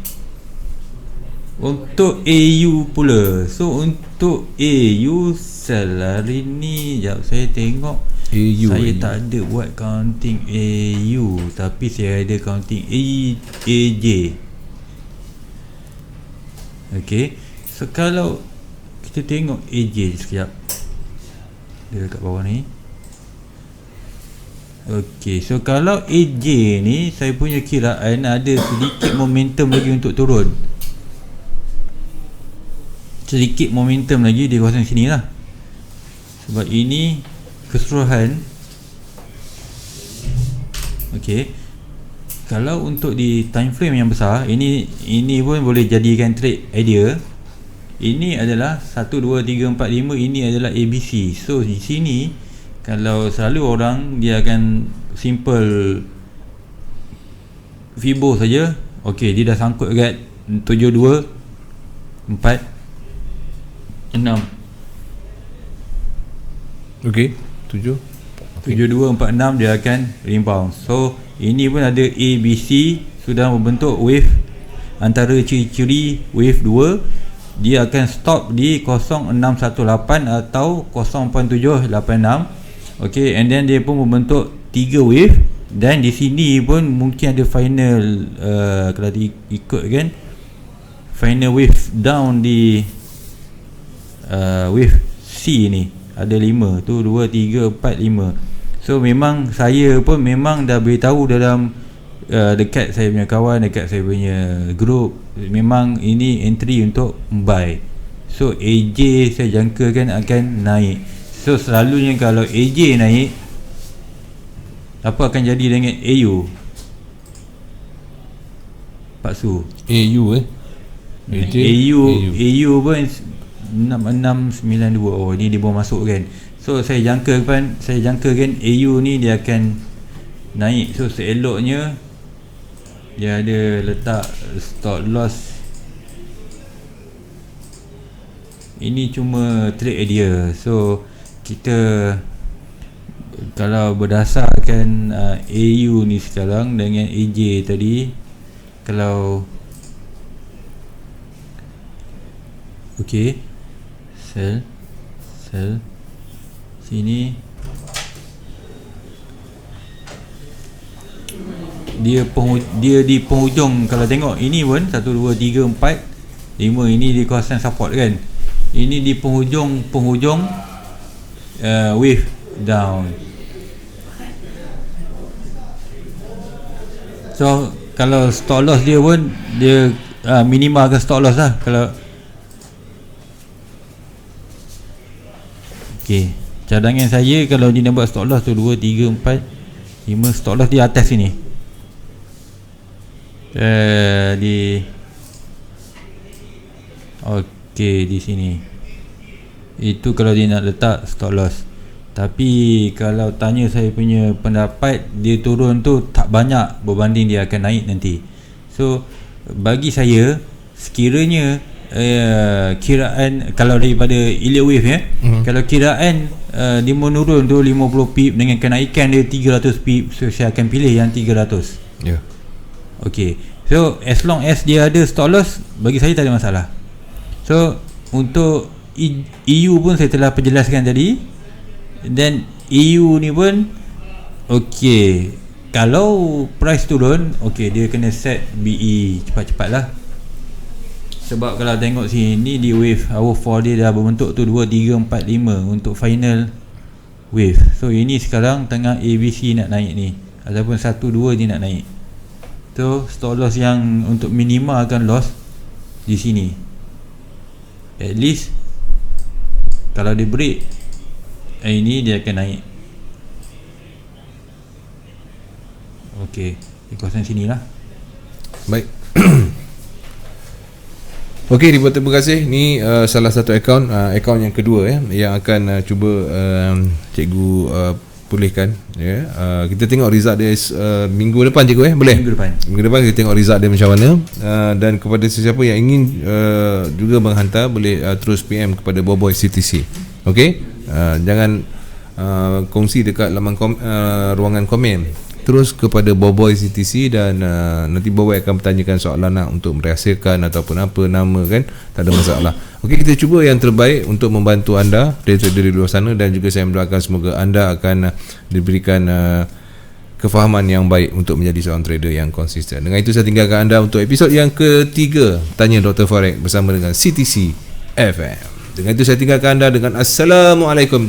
Untuk AU pula, so untuk AU sell hari ni, jap saya tengok AU, saya tak ada buat counting AU, tapi saya ada counting AJ. Okay, so kalau kita tengok AJ sekejap, dia dekat bawah ni. Okay, so kalau AJ ni saya punya kiraan ada sedikit momentum lagi untuk turun, sedikit momentum lagi di kawasan sini lah. Sebab ini keseluruhan. Okey, kalau untuk di time frame yang besar, ini pun boleh jadikan trade idea. Ini adalah 1, 2, 3, 4, 5, ini adalah ABC. So di sini Kalau selalu orang dia akan simple Fibo saja. Okey, dia dah sangkut kat 72 4 6. Okey, 7 7246 dia akan rebound. So ini pun ada A, B, C sudah membentuk wave. Antara ciri-ciri wave 2, dia akan stop di 0618 atau 0.786. Okay, and then dia pun membentuk 3 wave. Dan di sini pun mungkin ada final kalau diikut kan, final wave down di wave C ni ada 5 tu, 2, 3, 4, 5. So memang saya pun memang dah beritahu dalam dekat saya punya kawan, dekat saya punya group, memang ini entry untuk buy. So AJ saya jangkakan akan naik. So selalunya kalau AJ naik, apa akan jadi dengan AU? Pak Su, AU AU pun 6692. Oh, ni dia baru masuk kan. So saya jangkakan AU ni dia akan naik. So seeloknya dia ada letak stop loss. Ini cuma trade idea. So kita kalau berdasarkan AU ni sekarang dengan AJ tadi, kalau okey, sell sini, dia di penghujung. Kalau tengok ini pun 1, 2, 3, 4, 5, ini di kawasan support kan. Ini di penghujung wave down. So kalau stop loss dia pun dia minimalkan stop loss lah. Kalau okey, cadangan saya kalau dia nak buat stop loss tu 2, 3, 4, 5, stop loss di atas sini. Okey, di sini. Itu kalau dia nak letak stop loss. Tapi kalau tanya saya punya pendapat, dia turun tu tak banyak berbanding dia akan naik nanti. So bagi saya, sekiranya kiraan kalau daripada elite wave ya, kalau kiraan dia menurun tu 50 pip dengan kenaikan dia 300 pip, so saya akan pilih yang 300. Ya. Okey. So as long as dia ada stop loss, bagi saya tak ada masalah. So untuk EU pun saya telah perjelaskan tadi. Dan EU ni pun okey, kalau price turun, okey, dia kena set BE cepat-cepat lah. Sebab kalau tengok sini di wave hour 4 dia dah berbentuk tu 2, 3, 4, 5 untuk final wave. So ini sekarang tengah ABC nak naik ni, ataupun 1, 2 dia nak naik. So stop loss yang untuk minimalkan loss di sini. At least kalau dia break ini dia akan naik. Okey, di kawasan sini lah. Baik. Okey, dibuat terima kasih. Ni salah satu akaun yang kedua yang akan cuba cikgu pulihkan ya. Kita tengok result dia minggu depan cikgu boleh? Minggu depan kita tengok result dia macam mana. Dan kepada sesiapa yang ingin juga menghantar, boleh terus PM kepada Boboy CTC. Okey? Jangan kongsi dekat laman ruangan komen, terus kepada Boboy CTC dan nanti Boboy akan bertanyakan soalan untuk merahsiakan ataupun apa nama kan, tak ada masalah. Okey, kita cuba yang terbaik untuk membantu anda dari luar sana, dan juga saya mendoakan semoga anda akan diberikan kefahaman yang baik untuk menjadi seorang trader yang konsisten. Dengan itu saya tinggalkan anda untuk episod yang ketiga Tanya Dr. Forex bersama dengan CTC FM. Dengan itu saya tinggalkan anda dengan Assalamualaikum.